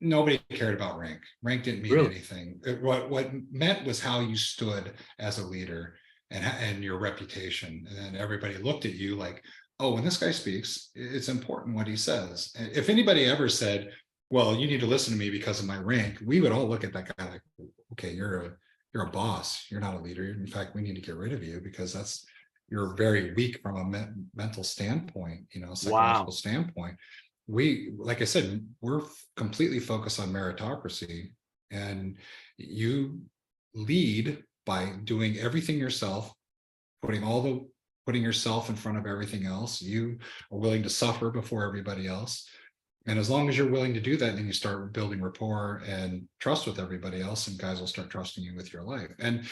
nobody cared about rank. Rank didn't mean anything. What meant was how you stood as a leader and your reputation. And then everybody looked at you like, oh, when this guy speaks, it's important what he says. If anybody ever said, well, you need to listen to me because of my rank, we would all look at that guy like, okay, you're a boss. You're not a leader. In fact, we need to get rid of you because you're very weak from a mental standpoint, psychological standpoint. Like I said, we're completely focused on meritocracy, and you lead by doing everything yourself, putting yourself in front of everything else. You are willing to suffer before everybody else. And as long as you're willing to do that, then you start building rapport and trust with everybody else, and guys will start trusting you with your life. And,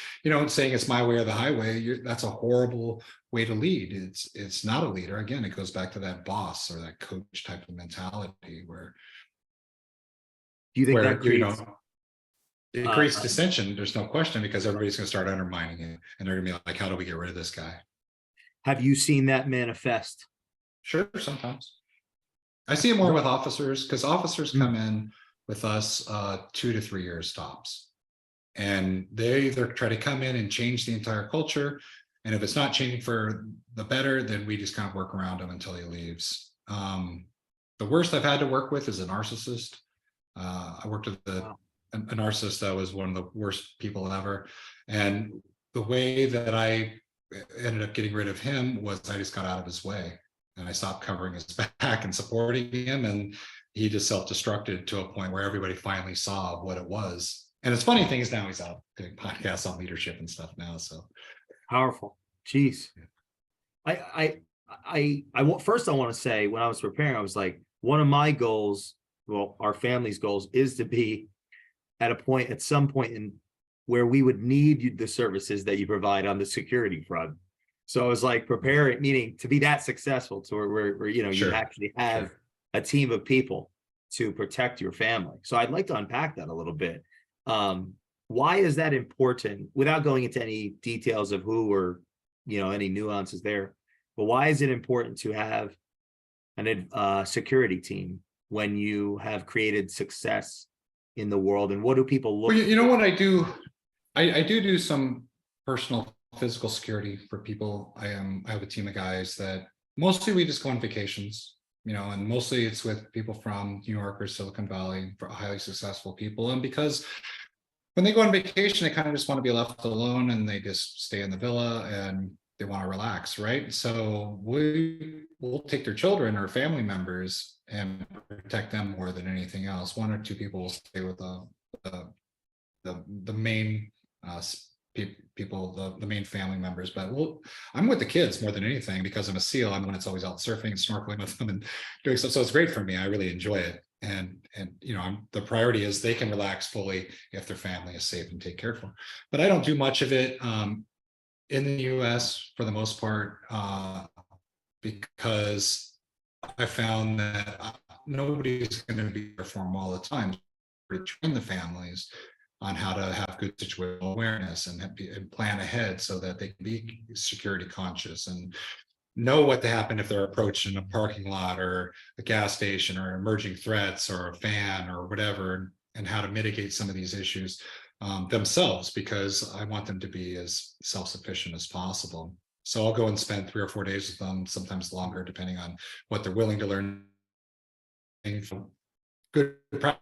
saying it's my way or the highway, that's a horrible way to lead. It's not a leader. Again, it goes back to that boss or that coach type of mentality where do you think that creates, it creates dissension? There's no question, because everybody's going to start undermining it, and they're going to be like, how do we get rid of this guy? Have you seen that manifest? Sure, sometimes. I see it more with officers, because officers come in with us 2 to 3 years tops. And they either try to come in and change the entire culture. And if it's not changing for the better, then we just kind of work around him until he leaves. The worst I've had to work with is a narcissist. I worked with a narcissist that was one of the worst people ever. And the way that I ended up getting rid of him was I just got out of his way. And I stopped covering his back and supporting him. And he just self-destructed to a point where everybody finally saw what it was. And it's funny thing is now he's out doing podcasts on leadership and stuff now. So powerful. Jeez. Yeah. First I want to say, when I was preparing, I was like, one of my goals, well, our family's goals, is to be at some point in where we would need the services that you provide on the security front. So I was like, preparing, meaning to be that successful to where you actually have a team of people to protect your family. So I'd like to unpack that a little bit. One why is that important without going into any details of who or, any nuances there? But why is it important to have a security team when you have created success in the world? And what do people look Well, you know for? what I do? I do some personal physical security for people. I have a team of guys that mostly we just go on vacations, and mostly it's with people from New York or Silicon Valley, for highly successful people. And because when they go on vacation, they kind of just want to be left alone and they just stay in the villa and they want to relax, right? So we'll take their children or family members and protect them more than anything else. One or two people will stay with the main people, the main family members. But I'm with the kids more than anything because I'm a SEAL. I'm the one that's always out surfing and snorkeling with them and doing stuff. So it's great for me. I really enjoy it. And the priority is they can relax fully if their family is safe and take care of them. But I don't do much of it in the US for the most part, because I found that nobody's going to be there for them all the time. To train the families on how to have good situational awareness and plan ahead so that they can be security conscious and know what to happen if they're approaching a parking lot or a gas station or emerging threats or a fan or whatever, and how to mitigate some of these issues themselves, because I want them to be as self-sufficient as possible. So I'll go and spend 3 or 4 days with them, sometimes longer, depending on what they're willing to learn. Good practice.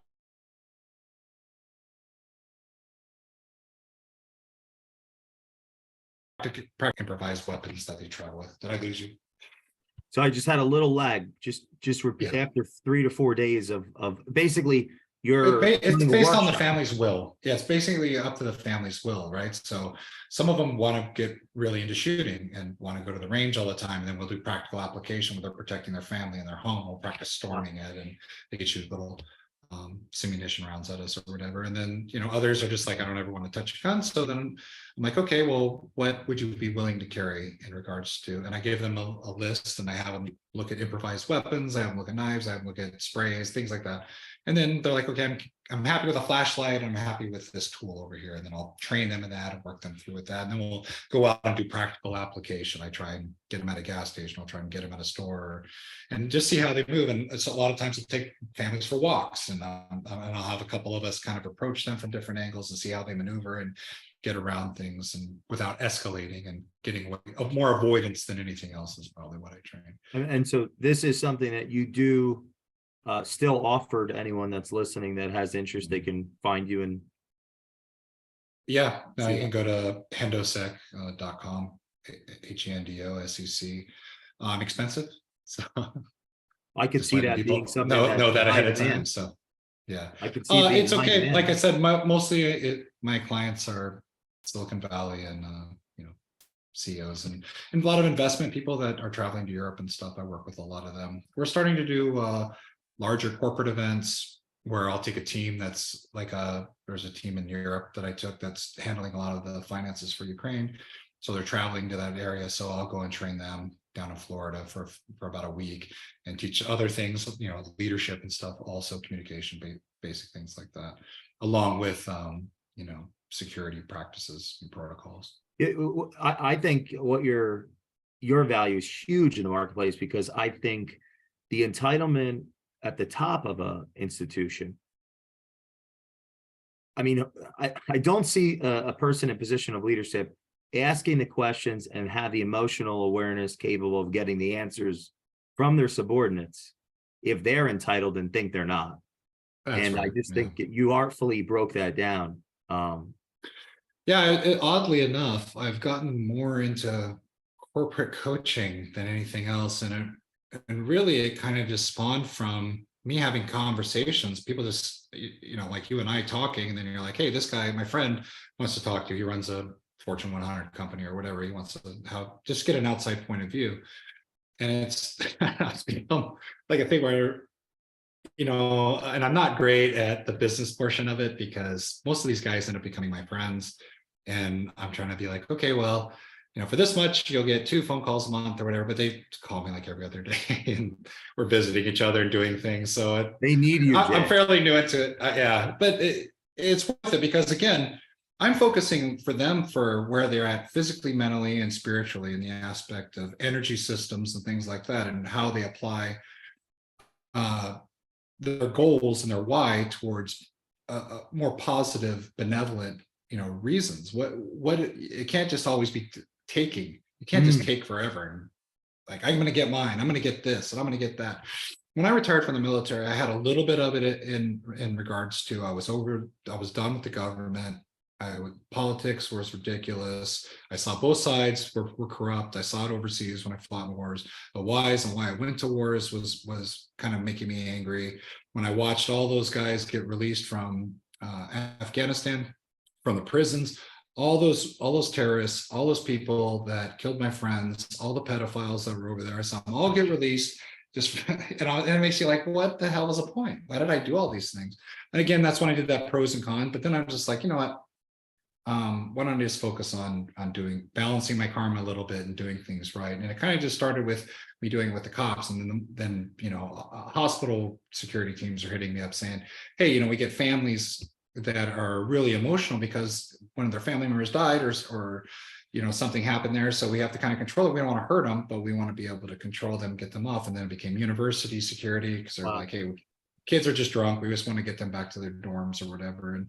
Improvised weapons that they travel with. Did I lose you? So I just had a little lag. Just repeat. Yeah. After 3 to 4 days of basically it's based on the family's will. Yeah, it's basically up to the family's will, right? So some of them want to get really into shooting and want to go to the range all the time. And then we'll do practical application where they're protecting their family and their home. We'll practice storming it, and they can shoot little simunition rounds at us or whatever. And then, others are just like, I don't ever want to touch a gun. So then I'm like, okay, well, what would you be willing to carry in regards to, and I give them a list, and I have them look at improvised weapons. I have them look at knives. I have them look at sprays, things like that. And then they're like, okay, I'm happy with a flashlight. I'm happy with this tool over here. And then I'll train them in that and work them through with that. And then we'll go out and do practical application. I try and get them at a gas station. I'll try and get them at a store and just see how they move. And it's a lot of times we'll take families for walks, and I'll have a couple of us kind of approach them from different angles and see how they maneuver and get around things, and without escalating and getting more avoidance than anything else is probably what I train. And so this is something that you do still offer to anyone that's listening that has interest. They can find you and you can go to hendosec.com, HENDOSEC. Expensive, so I could see that being something know that ahead of time. So yeah, I could see it's okay. Like I said, mostly my clients are Silicon Valley and CEOs and a lot of investment people that are traveling to Europe and stuff. I work with a lot of them. We're starting to do larger corporate events where I'll take a team that's like there's a team in Europe that I took that's handling a lot of the finances for Ukraine. So they're traveling to that area. So I'll go and train them down in Florida for about a week and teach other things, leadership and stuff, also communication, basic things like that, along with, security practices and protocols. I think what your value is huge in the marketplace, because I think the entitlement at the top of a institution, I mean, I don't see a person in position of leadership asking the questions and have the emotional awareness capable of getting the answers from their subordinates if they're entitled and think they're not. That's right. I just think you artfully broke that down. Oddly enough, I've gotten more into corporate coaching than anything else. And really it kind of just spawned from me having conversations. People just, like you and I talking, and then you're like, hey, this guy, my friend, wants to talk to you. He runs a Fortune 100 company or whatever. He wants to just get an outside point of view. And it's become like a thing where, and I'm not great at the business portion of it, because most of these guys end up becoming my friends. And I'm trying to be like, okay, well, for this much, you'll get 2 phone calls a month or whatever, but they call me like every other day and we're visiting each other and doing things. So they need you. I'm fairly new into it. But it's worth it, because again, I'm focusing for them for where they're at physically, mentally, and spiritually in the aspect of energy systems and things like that, and how they apply their goals and their why towards more positive, benevolent, reasons. What it can't just always be taking. You can't just take forever. And like, I'm going to get mine. I'm going to get this, and I'm going to get that. When I retired from the military, I had a little bit of it in regards to I was done with the government. Politics was ridiculous. I saw both sides were corrupt. I saw it overseas when I fought in wars. The whys and why I went to wars was kind of making me angry. When I watched all those guys get released from Afghanistan, from the prisons, all those terrorists, all those people that killed my friends, all the pedophiles that were over there, I saw them all get released. And it makes you like, what the hell was the point? Why did I do all these things? And again, that's when I did that pros and cons. But then I'm just like, you know what? Why don't I just focus on balancing my karma a little bit and doing things right? And it kind of just started with me doing it with the cops, and then hospital security teams are hitting me up saying, hey, we get families that are really emotional because one of their family members died or something happened there, so we have to kind of control it. We don't want to hurt them, but we want to be able to control them, get them off. And then it became university security, because they're like, hey, kids are just drunk, we just want to get them back to their dorms or whatever. And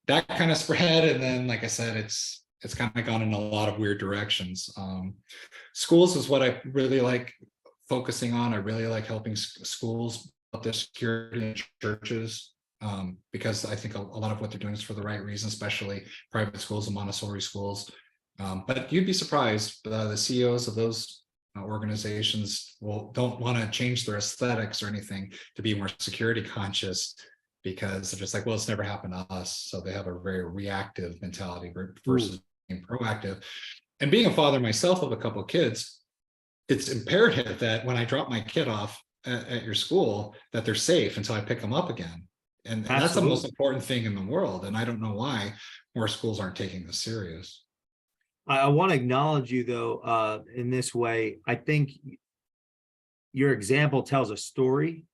that kind of spread. And then, like I said, it's kind of gone in a lot of weird directions. Schools is what I really like focusing on. I really like helping schools build their security in churches, because I think a lot of what they're doing is for the right reason, especially private schools and Montessori schools. But you'd be surprised, the CEOs of those organizations don't want to change their aesthetics or anything to be more security conscious, because they're just like, well, it's never happened to us. So they have a very reactive mentality versus being proactive. And being a father myself of a couple of kids, it's imperative that when I drop my kid off at your school, that they're safe until I pick them up again. And that's the most important thing in the world. And I don't know why more schools aren't taking this serious. I want to acknowledge you, though, in this way. I think your example tells a story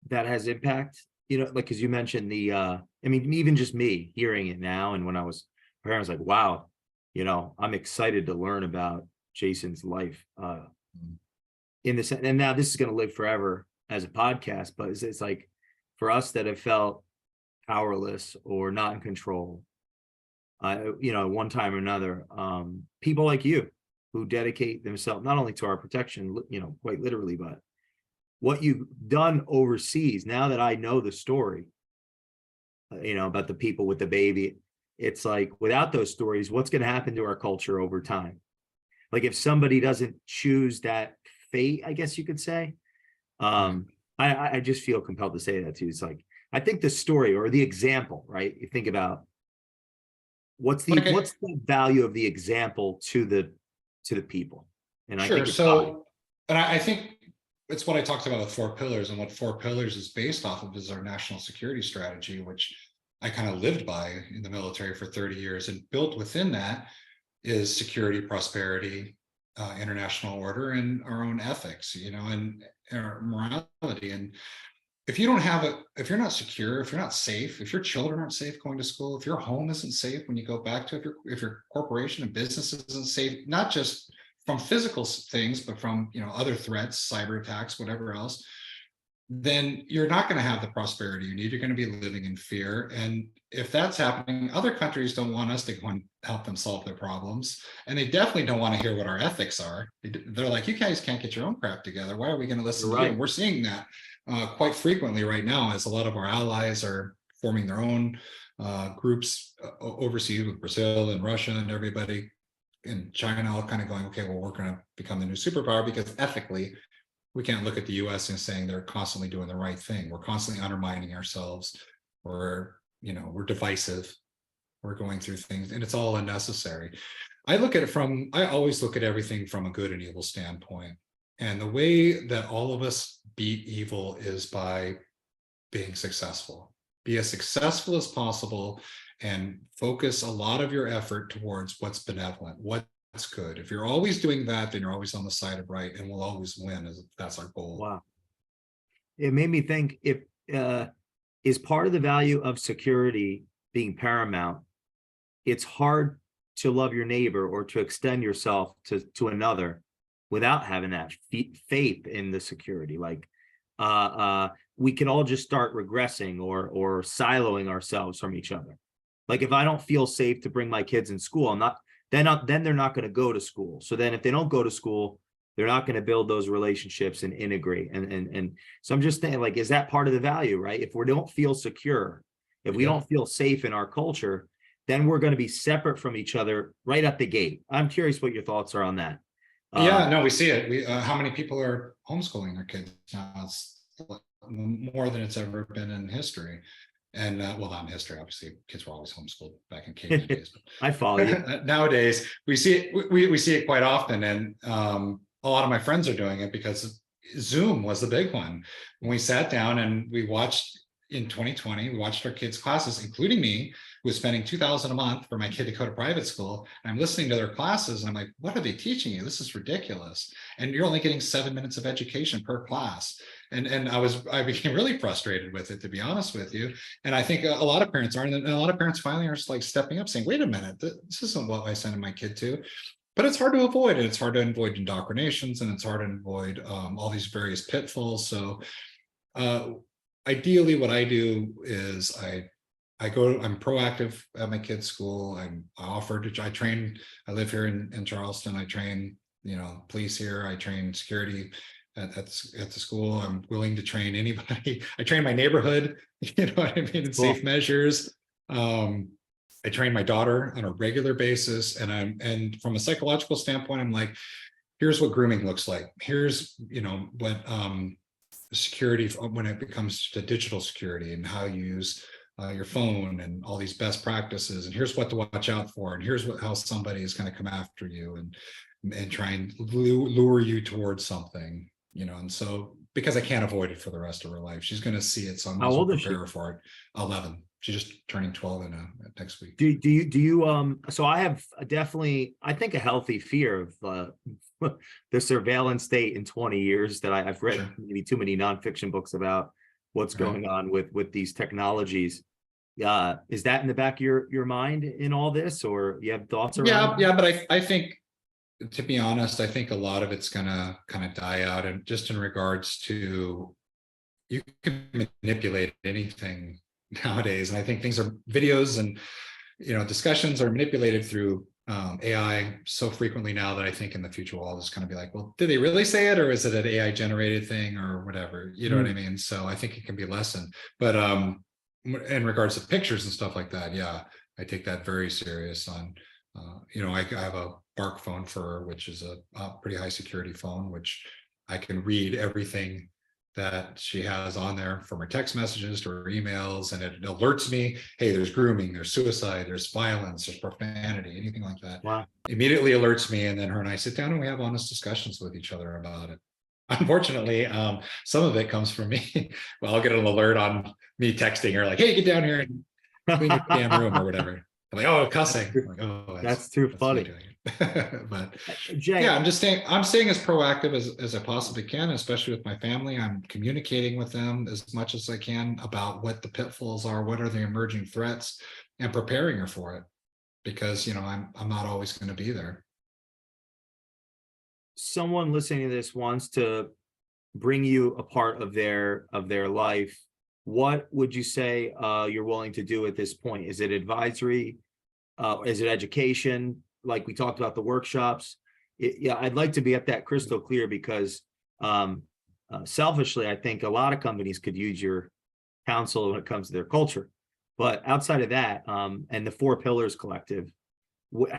that has impact, like, because you mentioned even just me hearing it now, and when I was like, wow, I'm excited to learn about Jason's life in this, and now this is going to live forever as a podcast. But it's like, for us that have felt powerless or not in control, one time or another, people like you who dedicate themselves not only to our protection, quite literally, but what you've done overseas. Now that I know the story, about the people with the baby, it's like, without those stories, what's going to happen to our culture over time? Like, if somebody doesn't choose that fate, I guess you could say, I just feel compelled to say that too. It's like, I think the story or the example, right? You think about what's the value of the example to the people. And sure. I think it's what I talked about with 4 pillars, and what 4 pillars is based off of is our national security strategy, which I kind of lived by in the military for 30 years. And built within that is security, prosperity, international order, and our own ethics, and our morality. And if you don't have it, if you're not secure, if you're not safe, if your children aren't safe going to school, if your home isn't safe when you go back to it, if your corporation and business isn't safe, not just from physical things, but from other threats, cyber attacks, whatever else, then you're not going to have the prosperity you need. You're going to be living in fear. And if that's happening, other countries don't want us to go and help them solve their problems. And they definitely don't want to hear what our ethics are. They're like, you guys can't get your own crap together. Why are we going to listen to you? And we're seeing that quite frequently right now, as a lot of our allies are forming their own groups overseas, with Brazil and Russia and everybody, and China, all kind of going, okay, well, we're going to become the new superpower, because ethically, we can't look at the US and saying they're constantly doing the right thing. We're constantly undermining ourselves. We're divisive. We're going through things, and it's all unnecessary. I always look at everything from a good and evil standpoint. And the way that all of us beat evil is by being successful. Be as successful as possible, and focus a lot of your effort towards what's benevolent, what's good. If you're always doing that, then you're always on the side of right, and we'll always win. That's our goal. Wow. It made me think, if is part of the value of security being paramount, it's hard to love your neighbor or to extend yourself to another without having that faith in the security. Like we can all just start regressing or siloing ourselves from each other. Like if I don't feel safe to bring my kids in school, then they're not going to go to school. So then if they don't go to school, they're not going to build those relationships and integrate. And so I'm just thinking, like, is that part of the value, right? If we don't feel secure, if we don't feel safe in our culture, then we're going to be separate from each other right at the gate. I'm curious what your thoughts are on that. Yeah, no, we see it. How many people are homeschooling their kids now? It's more than it's ever been in history. And well, not in history, obviously, kids were always homeschooled back in caveman days. I follow you. Nowadays, we see it. We see it quite often, and a lot of my friends are doing it because Zoom was the big one. When we sat down and we watched in 2020, we watched our kids' classes, including me, who was spending $2,000 a month for my kid to go to private school. And I'm listening to their classes, and I'm like, "What are they teaching you? This is ridiculous!" And you're only getting 7 minutes of education per class. And I became really frustrated with it, to be honest with you. And I think a lot of parents are, and a lot of parents finally are just like stepping up, saying, "Wait a minute, this isn't what I sent my kid to." But it's hard to avoid, and it's hard to avoid indoctrinations, and it's hard to avoid all these various pitfalls. So ideally, what I do is I'm proactive at my kids' school. I train, I live here in Charleston. I train, police here. I train security at the school. I'm willing to train anybody. I train my neighborhood, you know what I mean, in safe measures. I train my daughter on a regular basis, and from a psychological standpoint, I'm like, here's what grooming looks like. Here's, what security, when it comes to digital security and how you use your phone and all these best practices, and here's what to watch out for, and here's how somebody is going to come after you and try and lure you towards something, and so because I can't avoid it for the rest of her life, she's going to see it, so I'm going to prepare her for it. 11. She's just turning 12 next week. Do you so I have definitely, I think, a healthy fear of the surveillance state in 20 years that I've read maybe too many nonfiction books about what's going on with these technologies. Is that in the back of your mind in all this, or you have thoughts around? Yeah, but I think, to be honest, I think a lot of it's gonna kind of die out, and just in regards to, you can manipulate anything nowadays, and I think videos and discussions are manipulated through AI so frequently now that I think in the future we'll all just kind of be like, well, did they really say it, or is it an AI generated thing, or whatever? You know what I mean? So I think it can be lessened. But in regards to pictures and stuff like that, yeah, I take that very serious. On I have a Bark phone for her, which is a pretty high security phone, which I can read everything that she has on there, from her text messages to her emails, and it alerts me, hey, there's grooming, there's suicide, there's violence, there's profanity, anything like that. Wow. Immediately alerts me, and then her and I sit down and we have honest discussions with each other about it. Unfortunately, some of it comes from me. Well, I'll get an alert on me texting her like, hey, get down here and clean your damn room or whatever. I'm like, oh, cussing. I'm like, oh, that's too funny. But Jay, yeah, I'm staying as proactive as I possibly can, especially with my family. I'm communicating with them as much as I can about what the pitfalls are, what are the emerging threats, and preparing her for it, because I'm not always going to be there. Someone listening to this wants to bring you a part of their life. What would you say you're willing to do at this point? Is it advisory? Is it education? Like we talked about the workshops. I'd like to be at that crystal clear, because selfishly, I think a lot of companies could use your counsel when it comes to their culture. But outside of that, and the 4 Pillars Collective,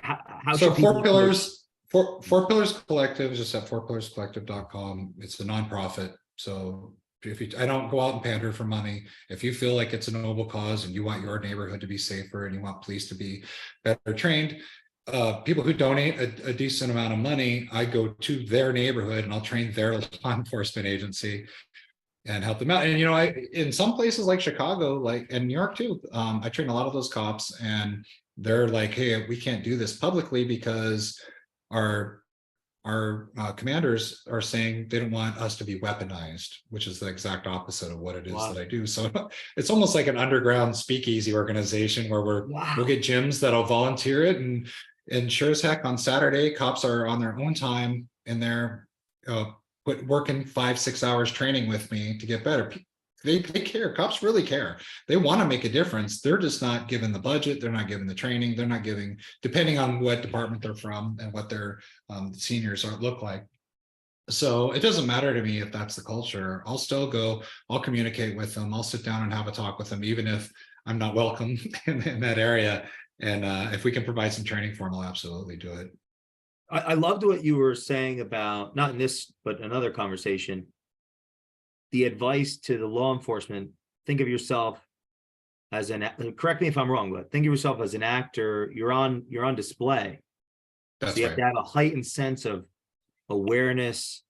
how so should 4 Pillars, 4 Pillars Collective is just at 4pillarscollective.com. It's a nonprofit. So I don't go out and pander for money. If you feel like it's a noble cause and you want your neighborhood to be safer and you want police to be better trained, people who donate a decent amount of money, I go to their neighborhood and I'll train their law enforcement agency and help them out. And in some places like Chicago, like and New York too, I train a lot of those cops, and they're like, hey, we can't do this publicly because our our commanders are saying they don't want us to be weaponized, which is the exact opposite of what it is Wow. that I do. So it's almost like an underground speakeasy organization where we'll get gyms that'll volunteer it, and sure as heck on Saturday, cops are on their own time and they're working 5-6 hours training with me to get better. They care. Cops really care. They want to make a difference. They're just not given the budget. They're not given the training. They're not giving, depending on what department they're from and what their seniors look like. So it doesn't matter to me if that's the culture. I'll still go. I'll communicate with them. I'll sit down and have a talk with them, even if I'm not welcome in that area. And if we can provide some training for them, I'll absolutely do it. I loved what you were saying about, not in this, but another conversation, the advice to the law enforcement. Think of yourself as correct me if I'm wrong, but think of yourself as an actor. You're on display. That's So you have right. to have a heightened sense of awareness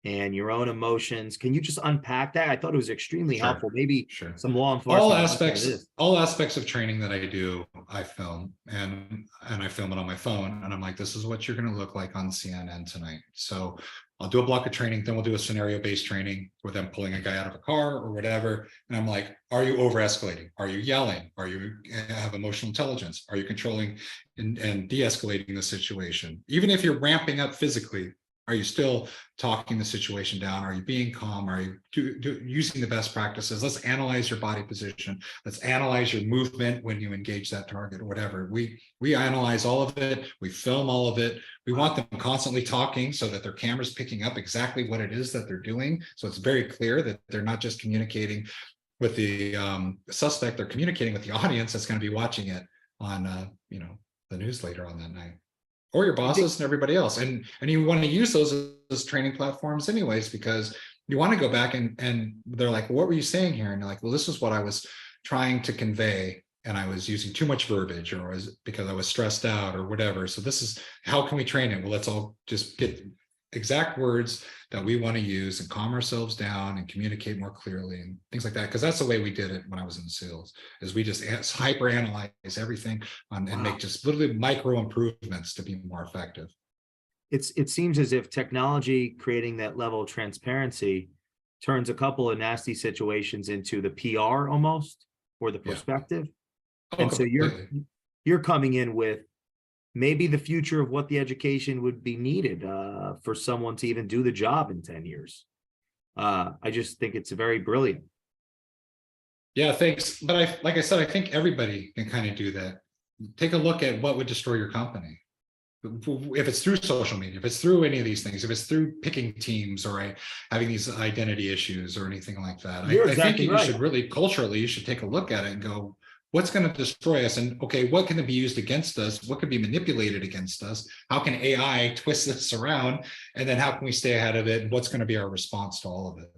and your own emotions. Can you just unpack that? I thought it was extremely helpful. Maybe Sure. some law All enforcement. aspects of training that I do, I film, and I film it on my phone, and I'm like, this is what you're going to look like on CNN tonight. So I'll do a block of training, then we'll do a scenario-based training with them pulling a guy out of a car or whatever. And I'm like, are you over-escalating? Are you yelling? Are you have emotional intelligence? Are you controlling and de-escalating the situation? Even if you're ramping up physically, are you still talking the situation down? Are you being calm? Are you using the best practices? Let's analyze your body position. Let's analyze your movement when you engage that target or whatever. We analyze all of it. We film all of it. We want them constantly talking so that their camera's picking up exactly what it is that they're doing. So it's very clear that they're not just communicating with the suspect, they're communicating with the audience that's going to be watching it on the news later on that night. Or your bosses and everybody else. And you want to use those as training platforms anyways, because you want to go back and they're like, what were you saying here? And you're like, well, this is what I was trying to convey. And I was using too much verbiage, or was because I was stressed out or whatever. So this is, how can we train it? Well, let's all just get exact words that we want to use and calm ourselves down and communicate more clearly and things like that. Because that's the way we did it when I was in sales, is we just hyper analyze everything and make just literally micro improvements to be more effective. It seems as if technology creating that level of transparency turns a couple of nasty situations into the PR almost, or the perspective. And so you're coming in with maybe the future of what the education would be needed for someone to even do the job in 10 years. I just think it's very brilliant. Yeah, thanks. But like I said, I think everybody can kind of do that. Take a look at what would destroy your company. If it's through social media, if it's through any of these things, if it's through picking teams or having these identity issues or anything like that, I think you should really culturally, you should take a look at it and go, what's going to destroy us? And okay, what can be used against us? What could be manipulated against us? How can AI twist this around? And then how can we stay ahead of it? And what's going to be our response to all of it?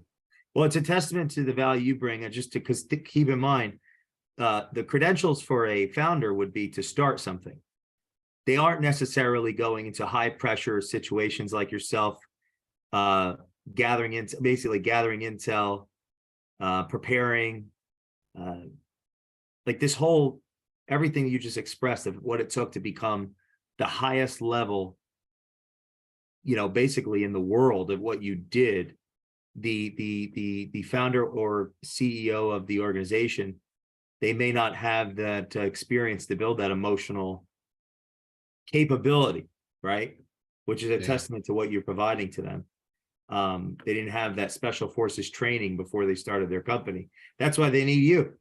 Well, it's a testament to the value you bring. And just because keep in mind, the credentials for a founder would be to start something. They aren't necessarily going into high pressure situations like yourself, gathering intel, preparing, like this whole, everything you just expressed of what it took to become the highest level, basically in the world of what you did. The founder or CEO of the organization, they may not have that experience to build that emotional capability, right? Which is a testament to what you're providing to them. They didn't have that special forces training before they started their company. That's why they need you.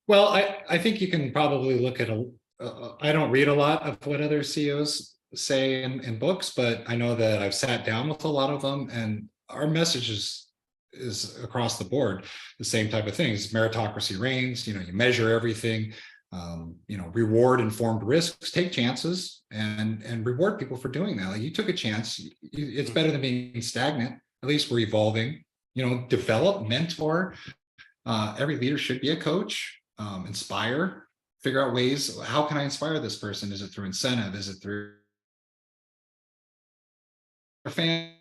Well, I think you can probably look at I don't read a lot of what other CEOs say in books, but I know that I've sat down with a lot of them, and our message is across the board the same type of things. Meritocracy reigns. You measure everything. Reward informed risks, take chances, and reward people for doing that. Like, you took a chance. It's better than being stagnant. At least we're evolving. Develop, mentor. Every leader should be a coach. Inspire. Figure out ways. How can I inspire this person? Is it through incentive? Is it through a fan?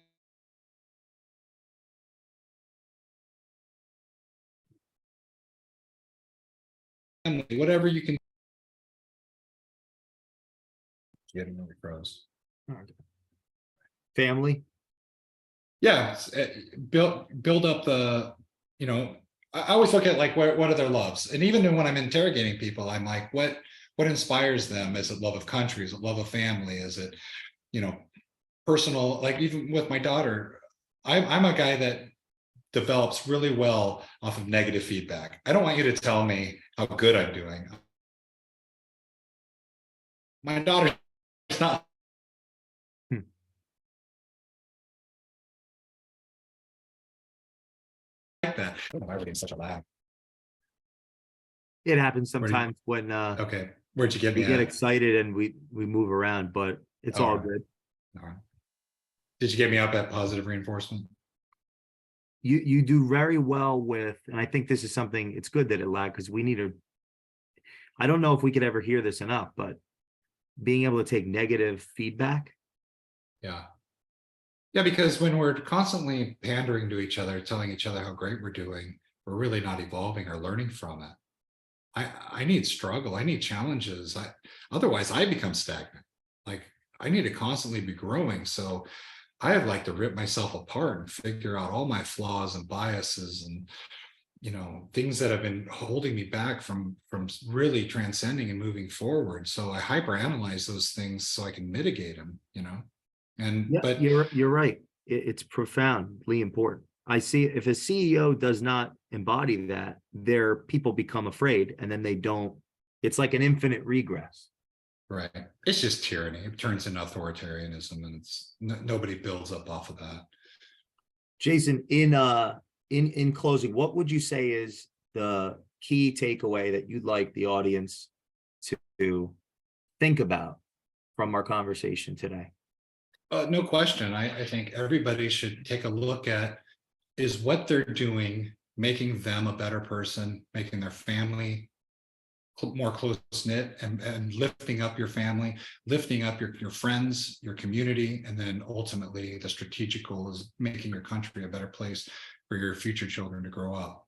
Whatever you can. Getting really froze. Family. Yeah, build up the, you know, I always look at like what are their loves, and even when I'm interrogating people, I'm like, what inspires them? Is it love of country? Is it love of family? Is it, you know, personal? Like even with my daughter, I'm a guy that develops really well off of negative feedback. I don't want you to tell me how good I'm doing. My daughter's not Hmm. like that. I don't know why we're getting such a lag. It happens Where do you, sometimes when okay, where'd you get we me get at? excited and we move around, but it's All all right. good. All right. Did you get me up at positive reinforcement? You do very well with, and I think this is something, it's good that it lagged because we need to, I don't know if we could ever hear this enough, but being able to take negative feedback. Yeah. Yeah, because when we're constantly pandering to each other, telling each other how great we're doing, we're really not evolving or learning from it. I need struggle. I need challenges. Otherwise I become stagnant. Like I need to constantly be growing. So I'd like to rip myself apart and figure out all my flaws and biases and, you know, things that have been holding me back from really transcending and moving forward. So I hyperanalyze those things so I can mitigate them, you know. And Yeah, but you're right. It's profoundly important. I see if a CEO does not embody that, their people become afraid and then they don't, it's like an infinite regress. right, it's just tyranny. It turns into authoritarianism, and it's nobody builds up off of that. Jason, in closing, what would you say is the key takeaway that you'd like the audience to think about from our conversation today? No question. I think everybody should take a look at, is what they're doing making them a better person, making their family more close knit, and lifting up your family, lifting up your friends, your community, and then ultimately the strategic goal is making your country a better place for your future children to grow up.